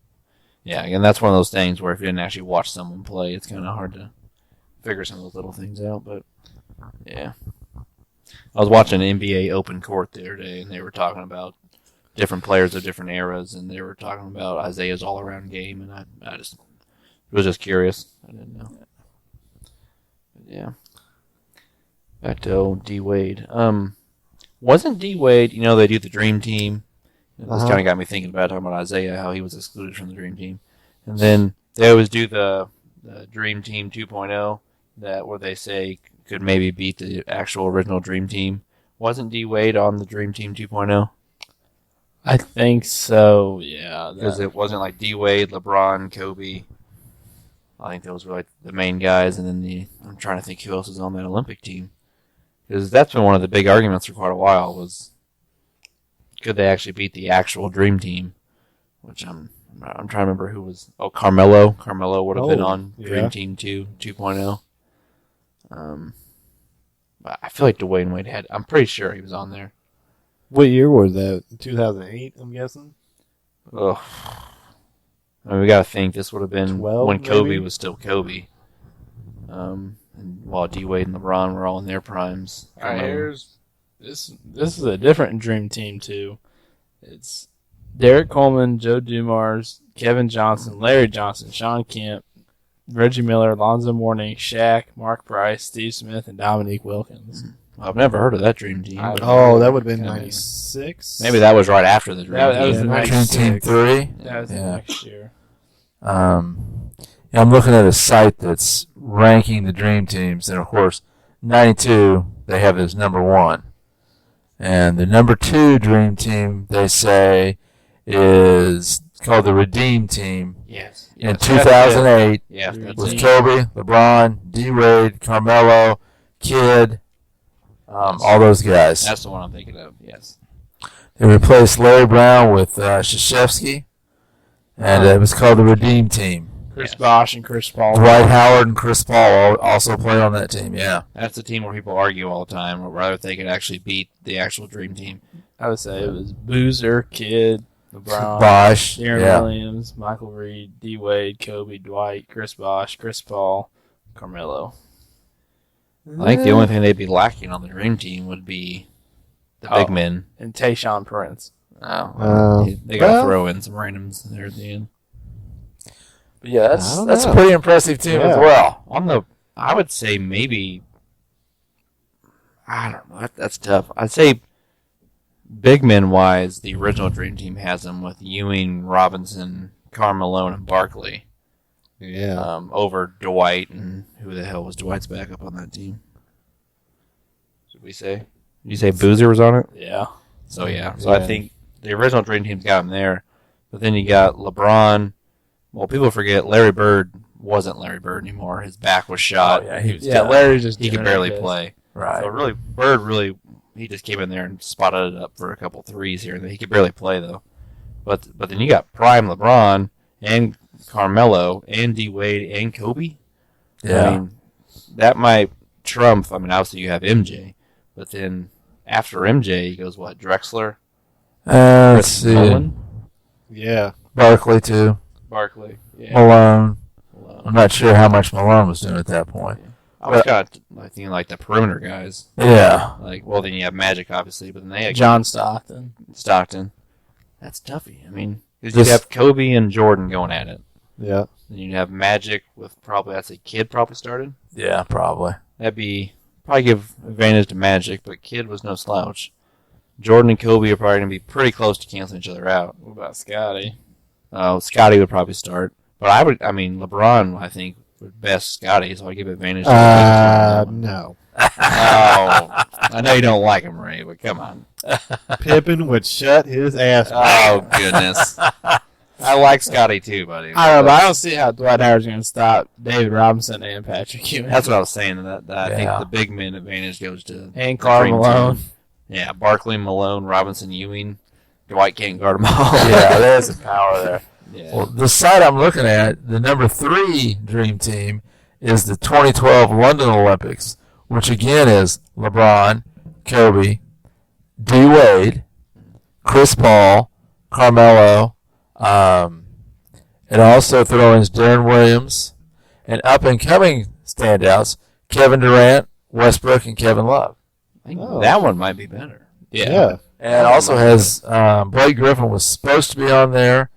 Yeah, and that's one of those things where if you didn't actually watch someone play, it's kind of hard to figure some of those little things out. But, yeah. I was watching NBA Open Court the other day, and they were talking about different players of different eras, and they were talking about Isaiah's all-around game, and I just was just curious. I didn't know. But, yeah. Back to D. Wade. Wasn't D. Wade, they do the Dream Team. This kind of got me thinking about talking about Isaiah, how he was excluded from the Dream Team. And then they always do the Dream Team 2.0, where they say could maybe beat the actual original Dream Team. Wasn't D. Wade on the Dream Team 2.0? I think so, yeah. Because it wasn't like D. Wade, LeBron, Kobe. I think those were like the main guys. And then I'm trying to think who else is on that Olympic team. Because that's been one of the big arguments for quite a while was could they actually beat the actual Dream Team? Which I'm trying to remember who was. Oh, Carmelo. Carmelo would have been on Dream Team 2.0. But I feel like Dwyane Wade had. I'm pretty sure he was on there. What year was that? 2008, I'm guessing? Ugh. I mean, we got to think this would have been 12, when Kobe maybe? was still Kobe. And while D. Wade and LeBron were all in their primes. All right, here's this is a different Dream Team too. It's Derek Coleman, Joe Dumars, Kevin Johnson, Larry Johnson, Sean Kemp, Reggie Miller, Lonzo Mourning, Shaq, Mark Price, Steve Smith, and Dominique Wilkins. I've never heard of that Dream Team. But that would have been 96. maybe that was right after the Dream That Team. was the Dream next Team 3. That was the next year. I'm looking at a site that's ranking the Dream Teams, and of course, 92 they have as number 1, and the number 2 Dream Team they say is called the Redeem Team. Yes. In 2008, Yeah. was Kobe, LeBron, D. Wade, Carmelo, Kidd, all those guys. That's the one I'm thinking of. Yes. They replaced Larry Brown with Krzyzewski, and it was called the Redeem Team. Chris Bosh and Chris Paul. Dwight Howard and Chris Paul also played on that team, yeah. That's the team where people argue all the time, or rather, if they could actually beat the actual Dream Team. I would say it was Boozer, Kidd, LeBron, Bosh, Deron yeah. Williams, Michael Reed, D. Wade, Kobe, Dwight, Chris Bosh, Chris Paul, Carmelo. I think the only thing they'd be lacking on the Dream Team would be the big men. And Tayshaun Prince. They got to throw in some randoms there at the end. But yeah, that's a pretty impressive team as well. I would say maybe. I don't know. That's tough. I'd say big men wise, the original Dream Team has them with Ewing, Robinson, Carmelo, and Barkley. Yeah. Over Dwight, and who the hell was Dwight's backup on that team? Did we say? Did you say Boozer was on it? Yeah. So I think the original Dream Team's got him there, but then you got LeBron. Well, people forget Larry Bird wasn't Larry Bird anymore. His back was shot. Oh, yeah, he was Yeah, Larry just he could barely play. Right. So really, Bird he just came in there and spotted it up for a couple threes here. He could barely play though. But then you got prime LeBron and Carmelo and D Wade and Kobe. Yeah. I mean, that might trump. I mean, obviously you have MJ, but then after MJ, he goes what? Drexler, Let's see. Mullen, Yeah. Barkley, too. Barkley. Yeah. Malone. I'm not sure how much Malone was doing at that point. I was kind of thinking like the perimeter guys. Yeah. Like, well, then you have Magic, obviously, but then they had John Stockton. Stockton. That's toughy. I mean, 'cause This- you'd have Kobe and Jordan going at it. Yeah. Then you'd have Magic with probably, I'd say Kid probably started. Yeah, probably. That'd be, probably give advantage to Magic, but Kid was no slouch. Jordan and Kobe are probably going to be pretty close to canceling each other out. What about Scotty? Scotty would probably start. But LeBron, I think, would best Scotty, so I give advantage to LeBron. No. No. I know you don't like him, Ray, but come on. Pippen would shut his ass. Oh, goodness. I like Scotty, too, buddy. I don't know, but I don't see how Dwight Howard's going to stop David Robinson and Patrick Ewing. That's what I was saying. That I Yeah. think the big man advantage goes to And the Karl dream Malone. team. Yeah, Barkley, Malone, Robinson, Ewing. Dwight can't guard them all. Yeah, there's some power there. Yeah. Well, the site I'm looking at, the number 3 dream team is the 2012 London Olympics, which again is LeBron, Kobe, D. Wade, Chris Paul, Carmelo. It also throws Darren Williams, and up-and-coming standouts, Kevin Durant, Westbrook, and Kevin Love. I think Oh. that one might be better. Yeah. And it also has Blake Griffin was supposed to be on there,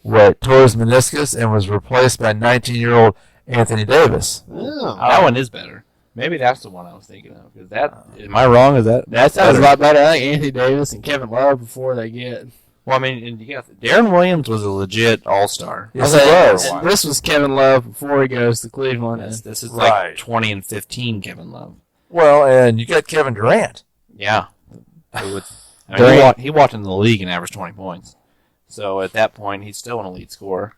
tore his meniscus and was replaced by 19-year-old Anthony Davis. Oh. That one is better. Maybe that's the one I was thinking of. Is that? Am I wrong? Is that? That sounds better? a lot better. I think Anthony Davis and Kevin Love before they get. Well, I mean, and you got Darren Williams was a legit all-star. Yes, I it was. was. This was Kevin Love before he goes to Cleveland. This is Right. like 20 and 15 Kevin Love. Well, and you got Kevin Durant. Yeah. It would, Durant- he walked into the league and averaged 20 points. So at that point, he's still an elite scorer.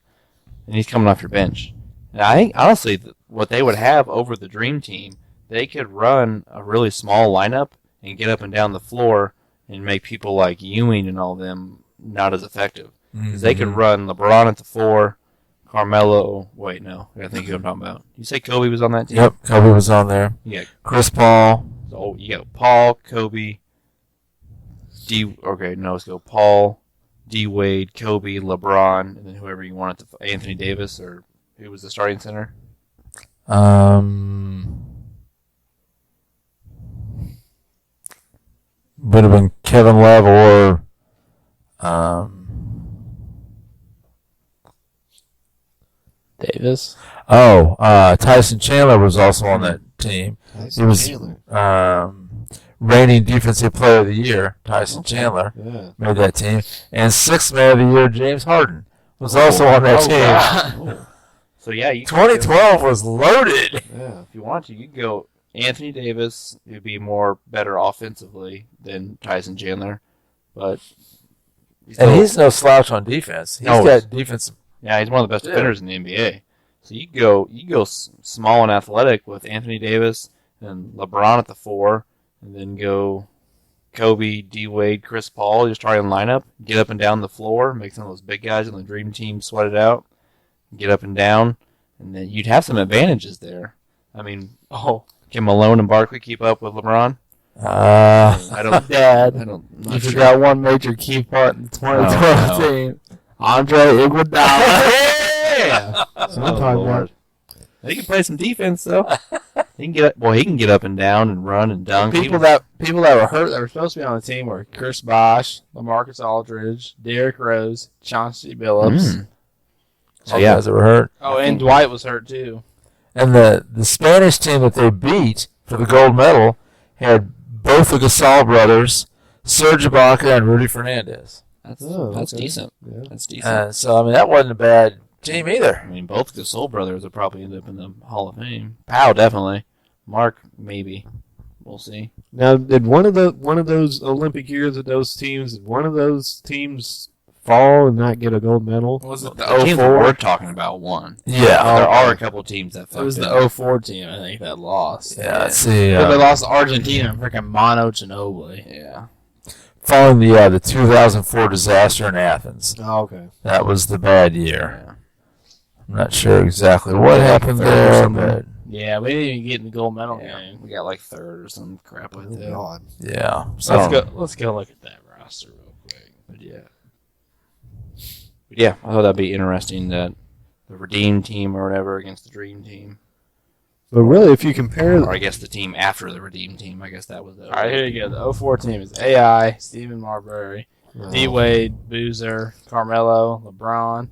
And he's coming off your bench. And I think, honestly, what they would have over the Dream Team, they could run a really small lineup and get up and down the floor and make people like Ewing and all them not as effective. Because they could run LeBron at the 4, Carmelo. Wait, no. I think who I'm talking about. You say Kobe was on that team? Yep, Kobe was on there. You got, Chris Paul. so you got Paul, Kobe, let's go Paul, D. Wade, Kobe, LeBron, and then whoever you wanted to, Anthony Davis, or who was the starting center? Would have been Kevin Love or Davis. Tyson Chandler was also on that team. He was Chandler. reigning defensive player of the year. Tyson Chandler Yeah. made that team, and 6th man of the year James Harden was also on that team. So yeah, you 2012 was loaded. Yeah. if you want to, you could go Anthony Davis. He'd be better offensively than Tyson Chandler, but And he's no slouch on defense. He's No. got defensive. yeah, he's one of the best defenders in the NBA. So you go small and athletic with Anthony Davis and LeBron at the 4, and then go Kobe, D. Wade, Chris Paul, your starting lineup. Get up and down the floor, make some of those big guys in the Dream Team sweat it out. Get up and down, and then you'd have some advantages there. I mean, can Malone and Barkley keep up with LeBron? I don't. Dad. I don't. I'm You not sure. forgot one major key part in the 2012 no. team. Andre Iguodala. Yeah. So I'm talking about. He can play some defense though. He can get He can get up and down and run and dunk. People that were hurt that were supposed to be on the team were Chris Bosh, LaMarcus Aldridge, Derrick Rose, Chauncey Billups. So all yeah, guys that were hurt. Oh, and Dwight was hurt too. And the Spanish team that they beat for the gold medal had both the Gasol brothers, Serge Ibaka, and Rudy Fernandez. that's Okay. decent. Yeah. That's decent. So I mean that wasn't a bad team either. I mean, both the Soul brothers will probably end up in the Hall of Fame. Powell definitely. Mark maybe. We'll see. Now, did one of those Olympic years of those teams, did one of those teams fall and not get a gold medal? Was it The the teams that 04? we're talking about won. Yeah. There are a couple teams that It fucked was up. the 04 team, I think, that lost. Yeah, let's see. They lost to Argentina and freaking Mono Ginobili. Yeah. Following the 2004 disaster in Athens, Oh, okay. that was the bad year. Yeah. I'm not sure exactly what happened Third or there, something. but Yeah, we didn't even get in the gold medal Yeah, game. we got like third or some crap like that. God. Yeah. So let's go look at that roster real quick. But yeah, I thought that'd be interesting that the Redeem team or whatever against the Dream team, But really, if you compare, or I guess the team after the Redeem team. I guess that was the. All right, here you go. The 04 team is AI, Stephen Marbury, D. Wade, Boozer, Carmelo, LeBron,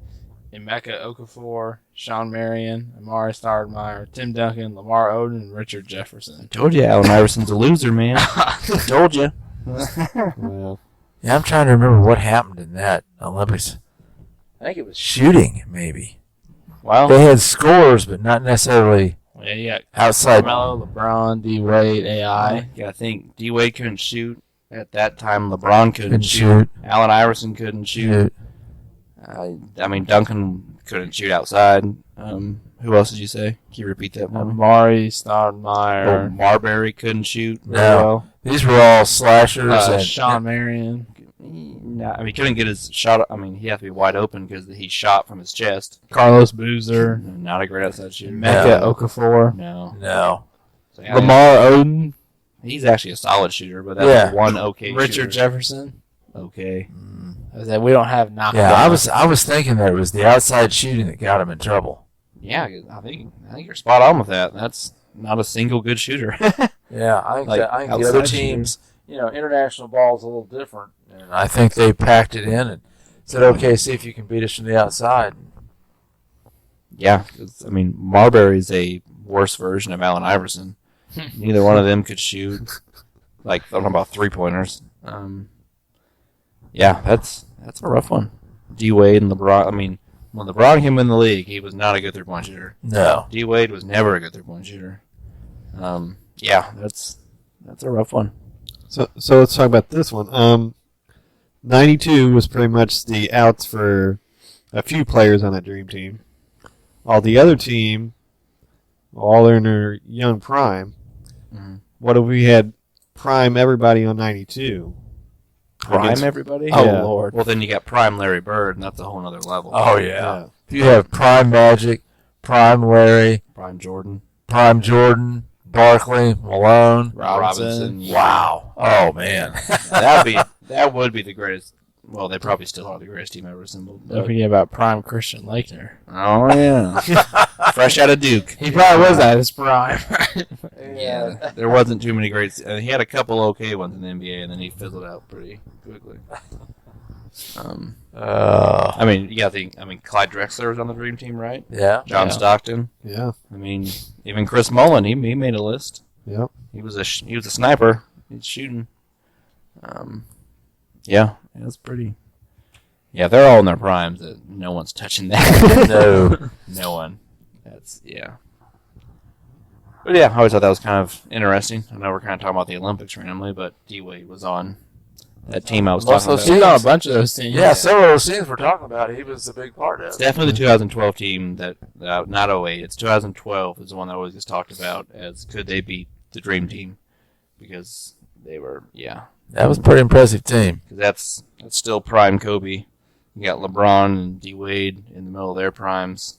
Emeka Okafor, Sean Marion, Amari Stoudemire, Tim Duncan, Lamar Odom, and Richard Jefferson. Told you, Allen Iverson's a loser, man. Told you. well, Yeah, I'm trying to remember what happened in that Olympics. I think it was shooting, maybe. Well, They had scores, but not necessarily Yeah, you got outside. Carmelo, LeBron, D. Wade, AI. yeah, I think D Wade couldn't shoot at that time. LeBron couldn't Couldn't shoot. shoot. Allen Iverson couldn't shoot. I mean, Duncan couldn't shoot outside. Who else did you say? Can you repeat that one? Amari Stoudemire, Marbury couldn't shoot very No. well. These were all slashers. and Sean Marion, No, I mean, he couldn't get his shot. I mean, he had to be wide open because he shot from his chest. Carlos Boozer, Not a great outside shooter. Emeka Okafor, No. No. So, yeah, Lamar Odom, he's actually a solid shooter, but that Yeah. was one okay Richard shooter. Jefferson. Okay. I said we don't have knockdown. Yeah, I was thinking that it was the outside shooting that got him in trouble. Yeah, I think you're spot on with that. That's not a single good shooter. Yeah, I think, Like, I think the outside other teams, international ball is a little different. And I think they packed it in and said, okay, see if you can beat us from the outside. Yeah, 'cause, I mean, Marbury's a worse version of Allen Iverson. Neither one of them could shoot. Like, I don't know about 3-pointers. Yeah, that's a rough one. D Wade and LeBron. I mean, when LeBron came in the league, he was not a good 3-point shooter. No. D Wade was never a good 3-point shooter. Yeah, that's a rough one. so let's talk about this one. 92 was pretty much the outs for a few players on that Dream Team. All the other team, all in their young prime. Mhm. What if we had prime everybody on 92? Prime everybody? Oh, Yeah. Lord. Well, then you got Prime Larry Bird, and that's a whole other level. Oh, yeah. You have Prime Magic, Prime Larry, Prime Jordan. Prime Jordan, Barkley, Malone. Robinson. yeah. Wow. Oh, man. That would be the greatest. Well, they probably still are the greatest team ever assembled. Don't but- forget about Prime Christian Laettner. Oh yeah, fresh out of Duke. He probably was at his prime. Yeah, there wasn't too many great. He had a couple okay ones in the NBA, and then he fizzled out pretty quickly. I mean, you got to think. I mean, Clyde Drexler was on the Dream Team, right? Yeah. John Yeah. Stockton. Yeah. I mean, even Chris Mullin, he made a list. Yep. He was a sniper. He's shooting. Yeah, that's pretty. Yeah, they're all in their primes. No one's touching that. No. No one. That's yeah. But yeah, I always thought that was kind of interesting. I know we're kind of talking about the Olympics randomly, but D Wade was on that team I was Most talking of those about. He's on a bunch of those teams. Yeah, several of those scenes we're talking about, he was a big part of It's it. definitely the 2012 team that not 08. It's 2012 is the one that always gets talked about as could they beat the Dream Team because they were That was a pretty impressive team. because that's still prime Kobe. You got LeBron and D Wade in the middle of their primes.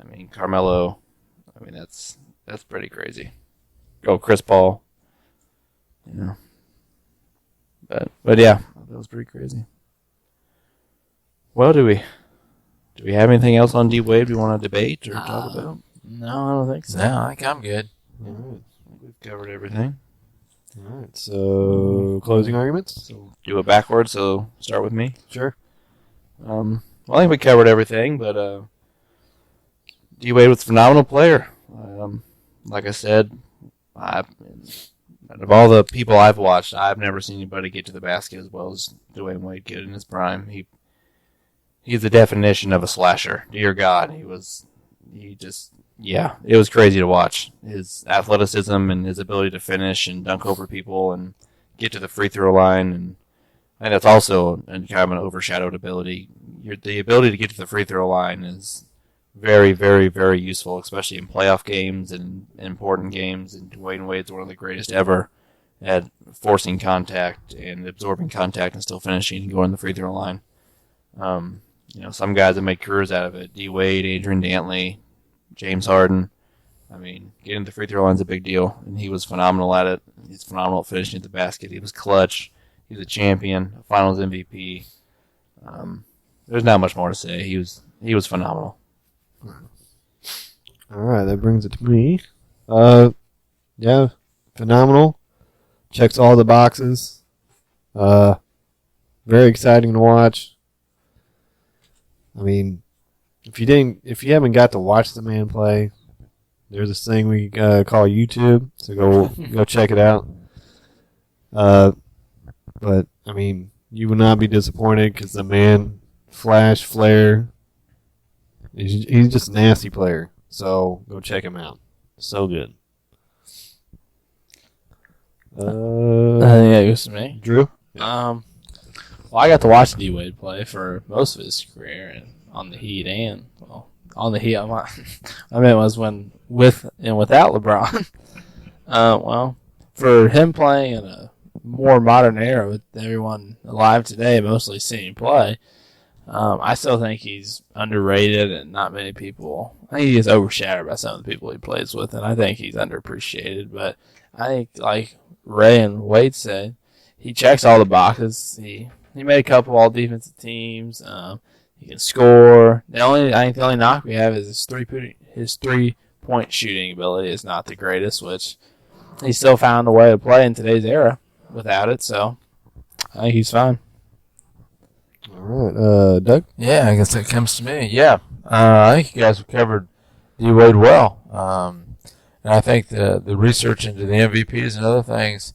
I mean Carmelo. I mean that's pretty crazy. Oh, Chris Paul. Yeah. But yeah, that was pretty crazy. Well, do we have anything else on D Wade we want to debate or talk about? No, I don't think so. No, I think I'm good. All right. We've covered everything. All right. So, closing arguments? So do it backwards. So start with me. Sure. Well, I think we covered everything, but D Wade was a phenomenal player. Like I said, out of all the people I've watched, I've never seen anybody get to the basket as well as Dwyane Wade could in his prime. He's the definition of a slasher. Dear God, it was crazy to watch. His athleticism and his ability to finish and dunk over people and get to the free throw line, and I think that's also kind of an overshadowed ability. The ability to get to the free throw line is very, very, very useful, especially in playoff games and important games. And Dwyane Wade's one of the greatest ever at forcing contact and absorbing contact and still finishing and going to the free throw line. Some guys have made careers out of it. D Wade, Adrian Dantley, James Harden. I mean, getting the free throw line is a big deal, and he was phenomenal at it. He's phenomenal at finishing at the basket. He was clutch. He was a champion, a Finals MVP. There's not much more to say. He was phenomenal. All right, that brings it to me. Yeah, phenomenal. Checks all the boxes. Very exciting to watch. I mean, if you haven't got to watch the man play, there's this thing we call YouTube, so go check it out. But I mean, you will not be disappointed because the man, flash, flare, he's just a nasty player. So go check him out. So good. I think that goes to me. Drew? Well, I got to watch D Wade play for most of his career, and on the Heat on the Heat. I meant was when with and without LeBron. Well, for him playing in a more modern era with everyone alive today mostly seeing him play, I still think he's underrated, and not many people. I think he gets overshadowed by some of the people he plays with, and I think he's underappreciated. But I think, like Ray and Wade said, he checks all the boxes. He made a couple all defensive teams. He can score. I think the only knock we have is his 3-point shooting ability is not the greatest, which he still found a way to play in today's era without it. So I think he's fine. All right, Doug? Yeah, I guess that comes to me. Yeah, I think you guys have covered D Wade well. And I think the research into the MVPs and other things,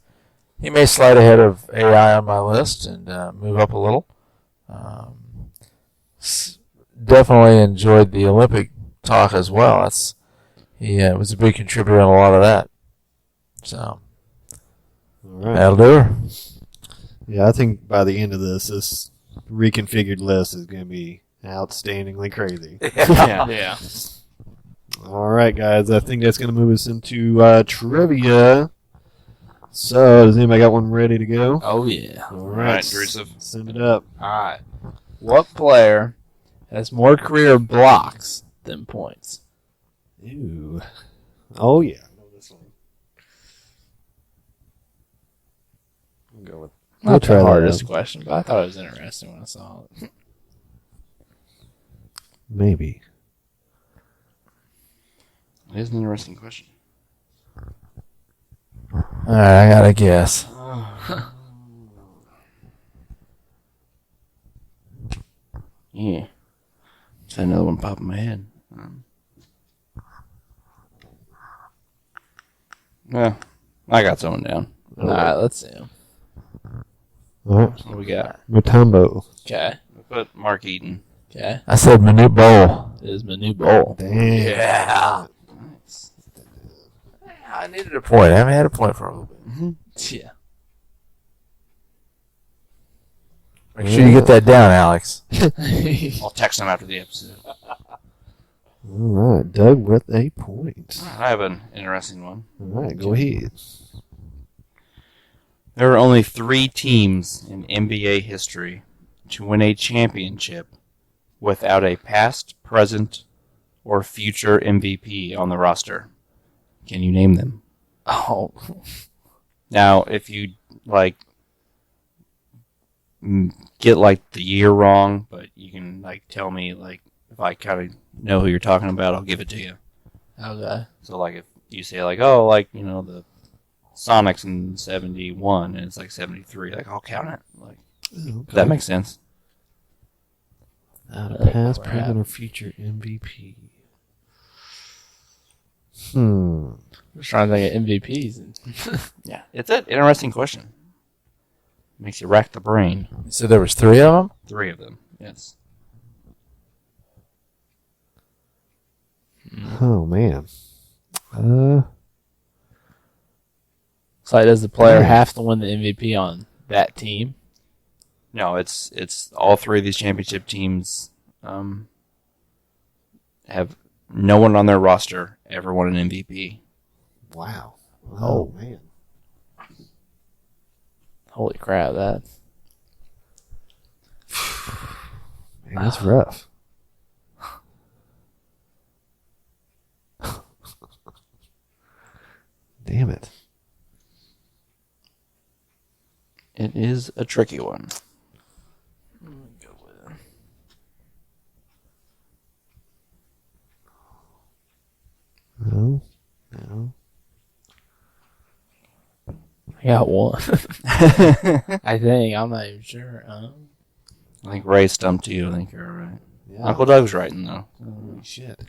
he may slide ahead of AI on my list and move up a little. Definitely enjoyed the Olympic talk as well. He was a big contributor on a lot of that. So, All right. that'll do her. Yeah, I think by the end of this reconfigured list is going to be outstandingly crazy. Yeah. All right, guys. I think that's going to move us into trivia. So, does anybody got one ready to go? Oh, yeah. All right, right, Joseph. send it up. All right. What player has more career blocks than points? Ew. Oh, yeah. I know this one. I'll go with. Not try the that hardest out. question, but I thought it was interesting when I saw it. Maybe. It is an interesting question. All right, I got to guess. Yeah. Just had another one pop in my head. Yeah, I got someone down. All right, let's see him. All right. What do we got? Mutombo. Okay. We put Mark Eaton. Okay. I said Manute Bowl. It is Manu Bowl. Damn. Yeah. I needed a point. I haven't had a point for a little bit. Yeah. Make sure you get that down, Alex. I'll text him after the episode. All right. Doug with a point. I have an interesting one. All right. Go ahead. There are only 3 teams in NBA history to win a championship without a past, present, or future MVP on the roster. Can you name them? Oh. Now, if you get the year wrong, but you can tell me if I kind of know who you're talking about, I'll give it to you. Okay. So if you say the Sonics in 71 and it's 73, I'll count it. Okay. That makes sense. Out of past, crap. present, or future MVP. Just trying to think of MVPs. Yeah, it's an interesting question. Makes you rack the brain. So there was 3 of them? 3 of them, yes. Oh, man. So does the player have to win the MVP on that team? No, it's all 3 of these championship teams have no one on their roster ever won an MVP. Wow. Oh, man. Holy crap, that. Man, that's rough. Damn it. It is a tricky one. Go with it. No. No. I got one. I think. I'm not even sure. I think Ray stumped you. I think you're all right. Yeah. Uncle Doug's right, though. Holy shit.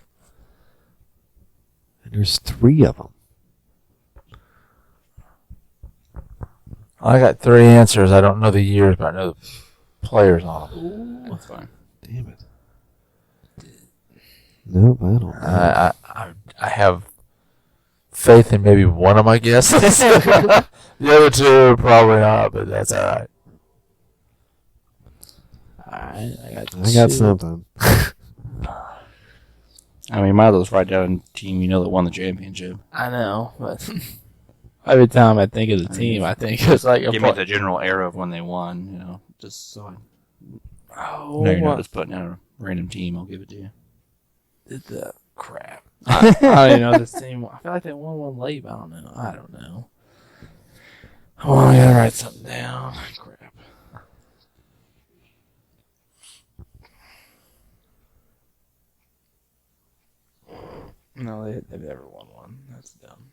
And there's 3 of them. I got 3 answers. I don't know the years, but I know the players on them. That's fine. Damn it. Nope, I don't know. I have faith in maybe one of my guesses. The other 2 probably not, but that's all right. Alright, I got 2. something. I mean, you might as well just write down a team you know that won the championship. I know, but every time I think of the team, I think it's like a Give me the general era of when they won, you know, just so I oh, know you're not just putting out a random team. I'll give it to you. did the crap. I don't even know this team. I feel like they won one late, but I don't know. I don't know. Oh, I gotta write something down. Crap. No, they've never won one. That's dumb.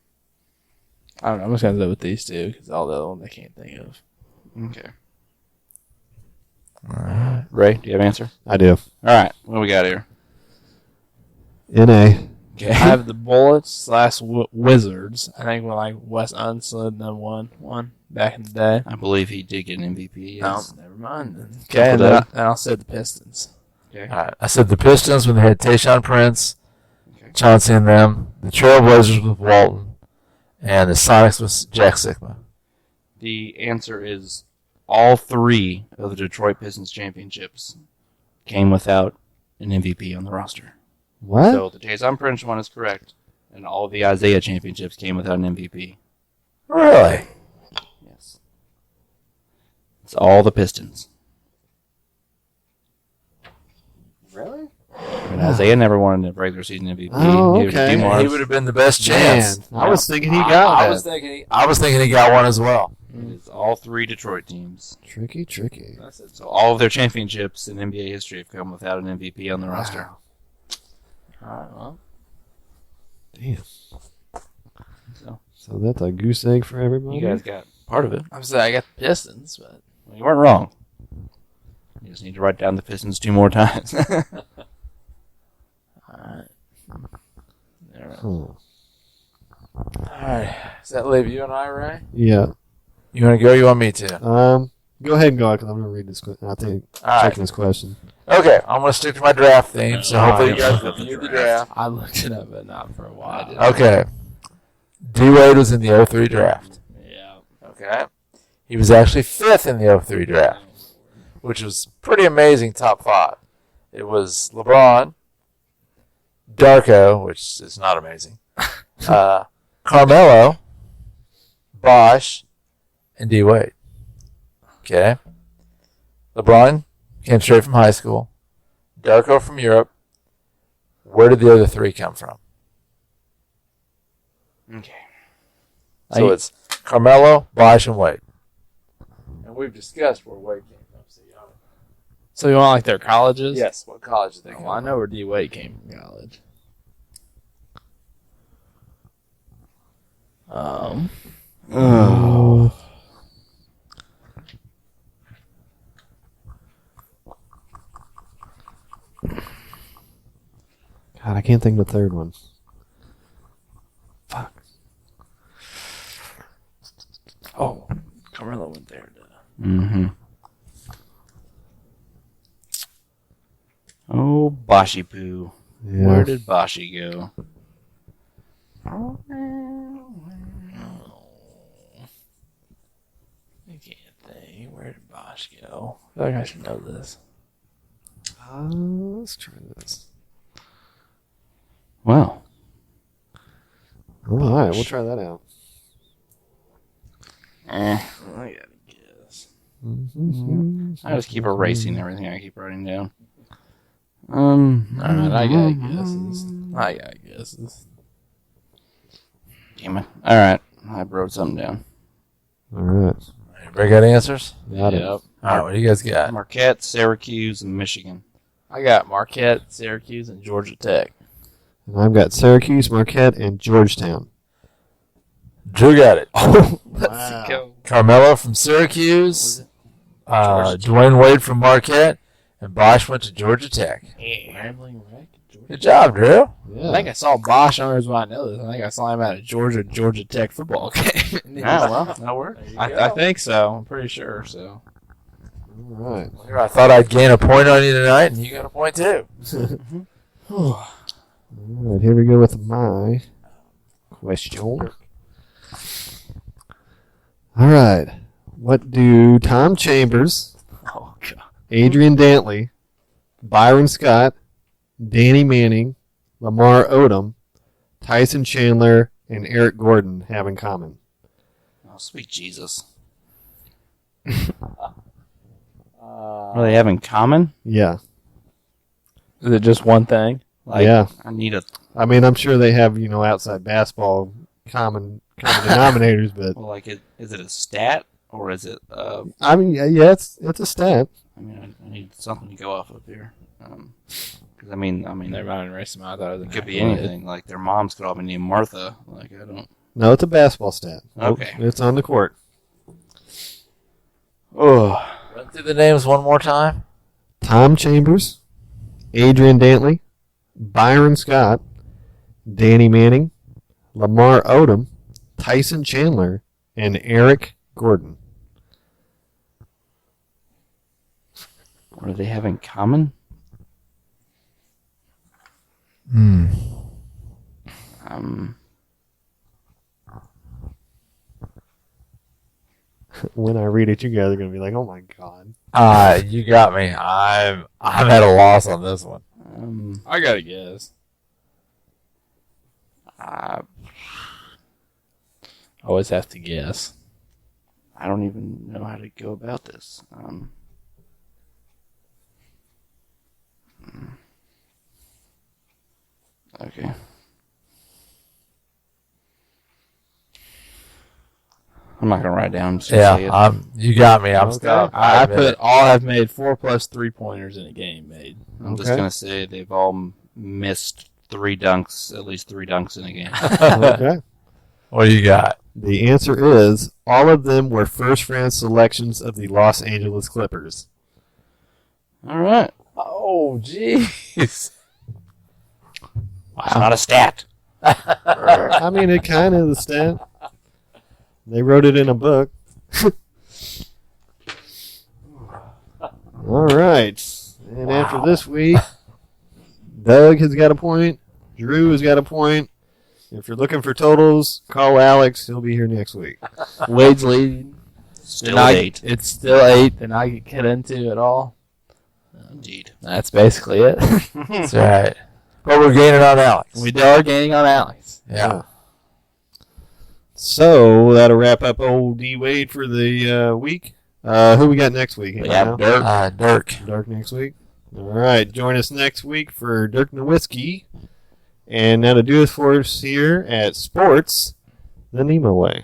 I don't know. I'm just gonna go with these 2 because all the other ones I can't think of. Okay. All right. Ray, do you have an answer? I do. All right. What we got here? NA. Okay. I have the Bullets / Wizards. I think when like Wes Unseld and them won one back in the day. I believe he did get an MVP. Yes. Never mind. Okay, and then I'll say the Pistons. Okay. All right. I said the Pistons when they had Tayshaun Prince, Okay. Chauncey and them, the Trailblazers with Walton, and the Sonics with Jack Sikma. The answer is all 3 of the Detroit Pistons championships came without an MVP on the roster. What? So the Jason Prince one is correct, and all of the Isaiah championships came without an MVP. Really? Yes. It's all the Pistons. Really? And Isaiah never won a regular season MVP. Oh, Neither did okay. Dumars. He would have been the best chance. Man, I was thinking he got I that. was thinking he got one as well. It's all 3 Detroit teams. Tricky. That's it. So all of their championships in NBA history have come without an MVP on the roster. All right, well. Damn. So So that's a goose egg for everybody? you guys got part of it. I'm saying I got the Pistons, but Well, you weren't wrong. You just need to write down the Pistons 2 more times. all right. Huh. All right. Does that leave you and I, Ray? Yeah. You want to go or you want me to? Go ahead and go because I'm going to read this question. I think All right. checking this question. Okay, I'm going to stick to my draft theme, so hopefully you guys yeah. can view the draft. I looked it up, but not for a while. Okay. D-Wade was in the 03 draft. Yeah. Okay. He was actually 5th in the 03 draft, which was pretty amazing top 5. It was LeBron, Darko, which is not amazing, Carmelo, Bosh, and D-Wade. Okay. LeBron came straight from high school. Darko from Europe. Where did the other 3 come from? Okay. So it's Carmelo, Bosh, and Wade. And we've discussed where Wade came from. So you want like their colleges? Yes, what college did they come Well, I know where D Wade came from college. Oh. God, I can't think of the third one. Fuck. Oh, Carmelo went there. Mm-hmm. Oh, Boshi Poo. Yeah. Where did Boshi go? I can't think. Where did Bosh go? I feel like I should know this. Let's try this. Well, All right, we'll try that out. I gotta guess. I just keep erasing everything I keep writing down. Alright, I got guesses. I got guesses. Damn it. All right. I wrote something down. All right. Everybody got answers? Got it. Yep. All right, what do you guys got? Marquette, Syracuse, and Michigan. I got Marquette, Syracuse, and Georgia Tech. And I've got Syracuse, Marquette, and Georgetown. Drew got it. Let's go. Carmelo from Syracuse, Dwyane Wade from Marquette, and Bosch went to Georgia Tech. Rambling Wreck, Georgia. Good job, Drew. Yeah. I think I saw Bosch. I don't know why I know this. I think I saw him at a Georgia Tech football game. Yeah, well, that worked. I think so. I'm pretty sure. So All right. I thought I'd gain a point on you tonight, and you got a point too. All right, here we go with my question. All right. What do Tom Chambers, oh god, Adrian Dantley, Byron Scott, Danny Manning, Lamar Odom, Tyson Chandler, and Eric Gordon have in common? Oh, sweet Jesus. What do they have in common? Yeah. is it just one thing? Yeah. I need a. I mean, I'm sure they have, outside basketball common denominators, but Well, like, is it a stat or is it? I mean, yeah, it's a stat. I mean, I need something to go off of here. Because I mean, Never mind, erase them out. I thought it was it could be anything. Like their moms could all be named Martha. Like I don't. No, it's a basketball stat. Okay. It's on the court. Oh, Run through the names one more time. Tom Chambers, Adrian Dantley, Byron Scott, Danny Manning, Lamar Odom, Tyson Chandler, and Eric Gordon. what do they have in common? When I read it, you guys are going to be like, oh my God. You got me. I'm at a loss on this one. I gotta guess. I Always have to guess. don't even know how to go about this. Okay. I'm not gonna write down. I'm just gonna say it. Yeah, you got me. I'm Okay. stuck. I admit put it. all have made 4 plus 3-pointers in a game made. I'm just Okay. gonna say they've all missed 3 dunks, at least 3 dunks in a game. Okay. What do you got? The answer is all of them were first-round selections of the Los Angeles Clippers. All right. Oh, jeez. It's not a stat. I mean, it kind of is a stat. They wrote it in a book. All right. And after this week, Doug has got a point. Drew has got a point. If you're looking for totals, call Alex. He'll be here next week. Wade's leading. Still They're not- 8. It's still 8. They're not get into at all. Indeed. That's basically it. That's right. But we're gaining on Alex. We are gaining on Alex. Yeah. So that'll wrap up old D Wade for the week. Who we got next week? We have Dirk. Dirk. Dirk next week. All right. Join us next week for Dirk Nowitzki. And that'll do it for us here at Sports the NEMO Way.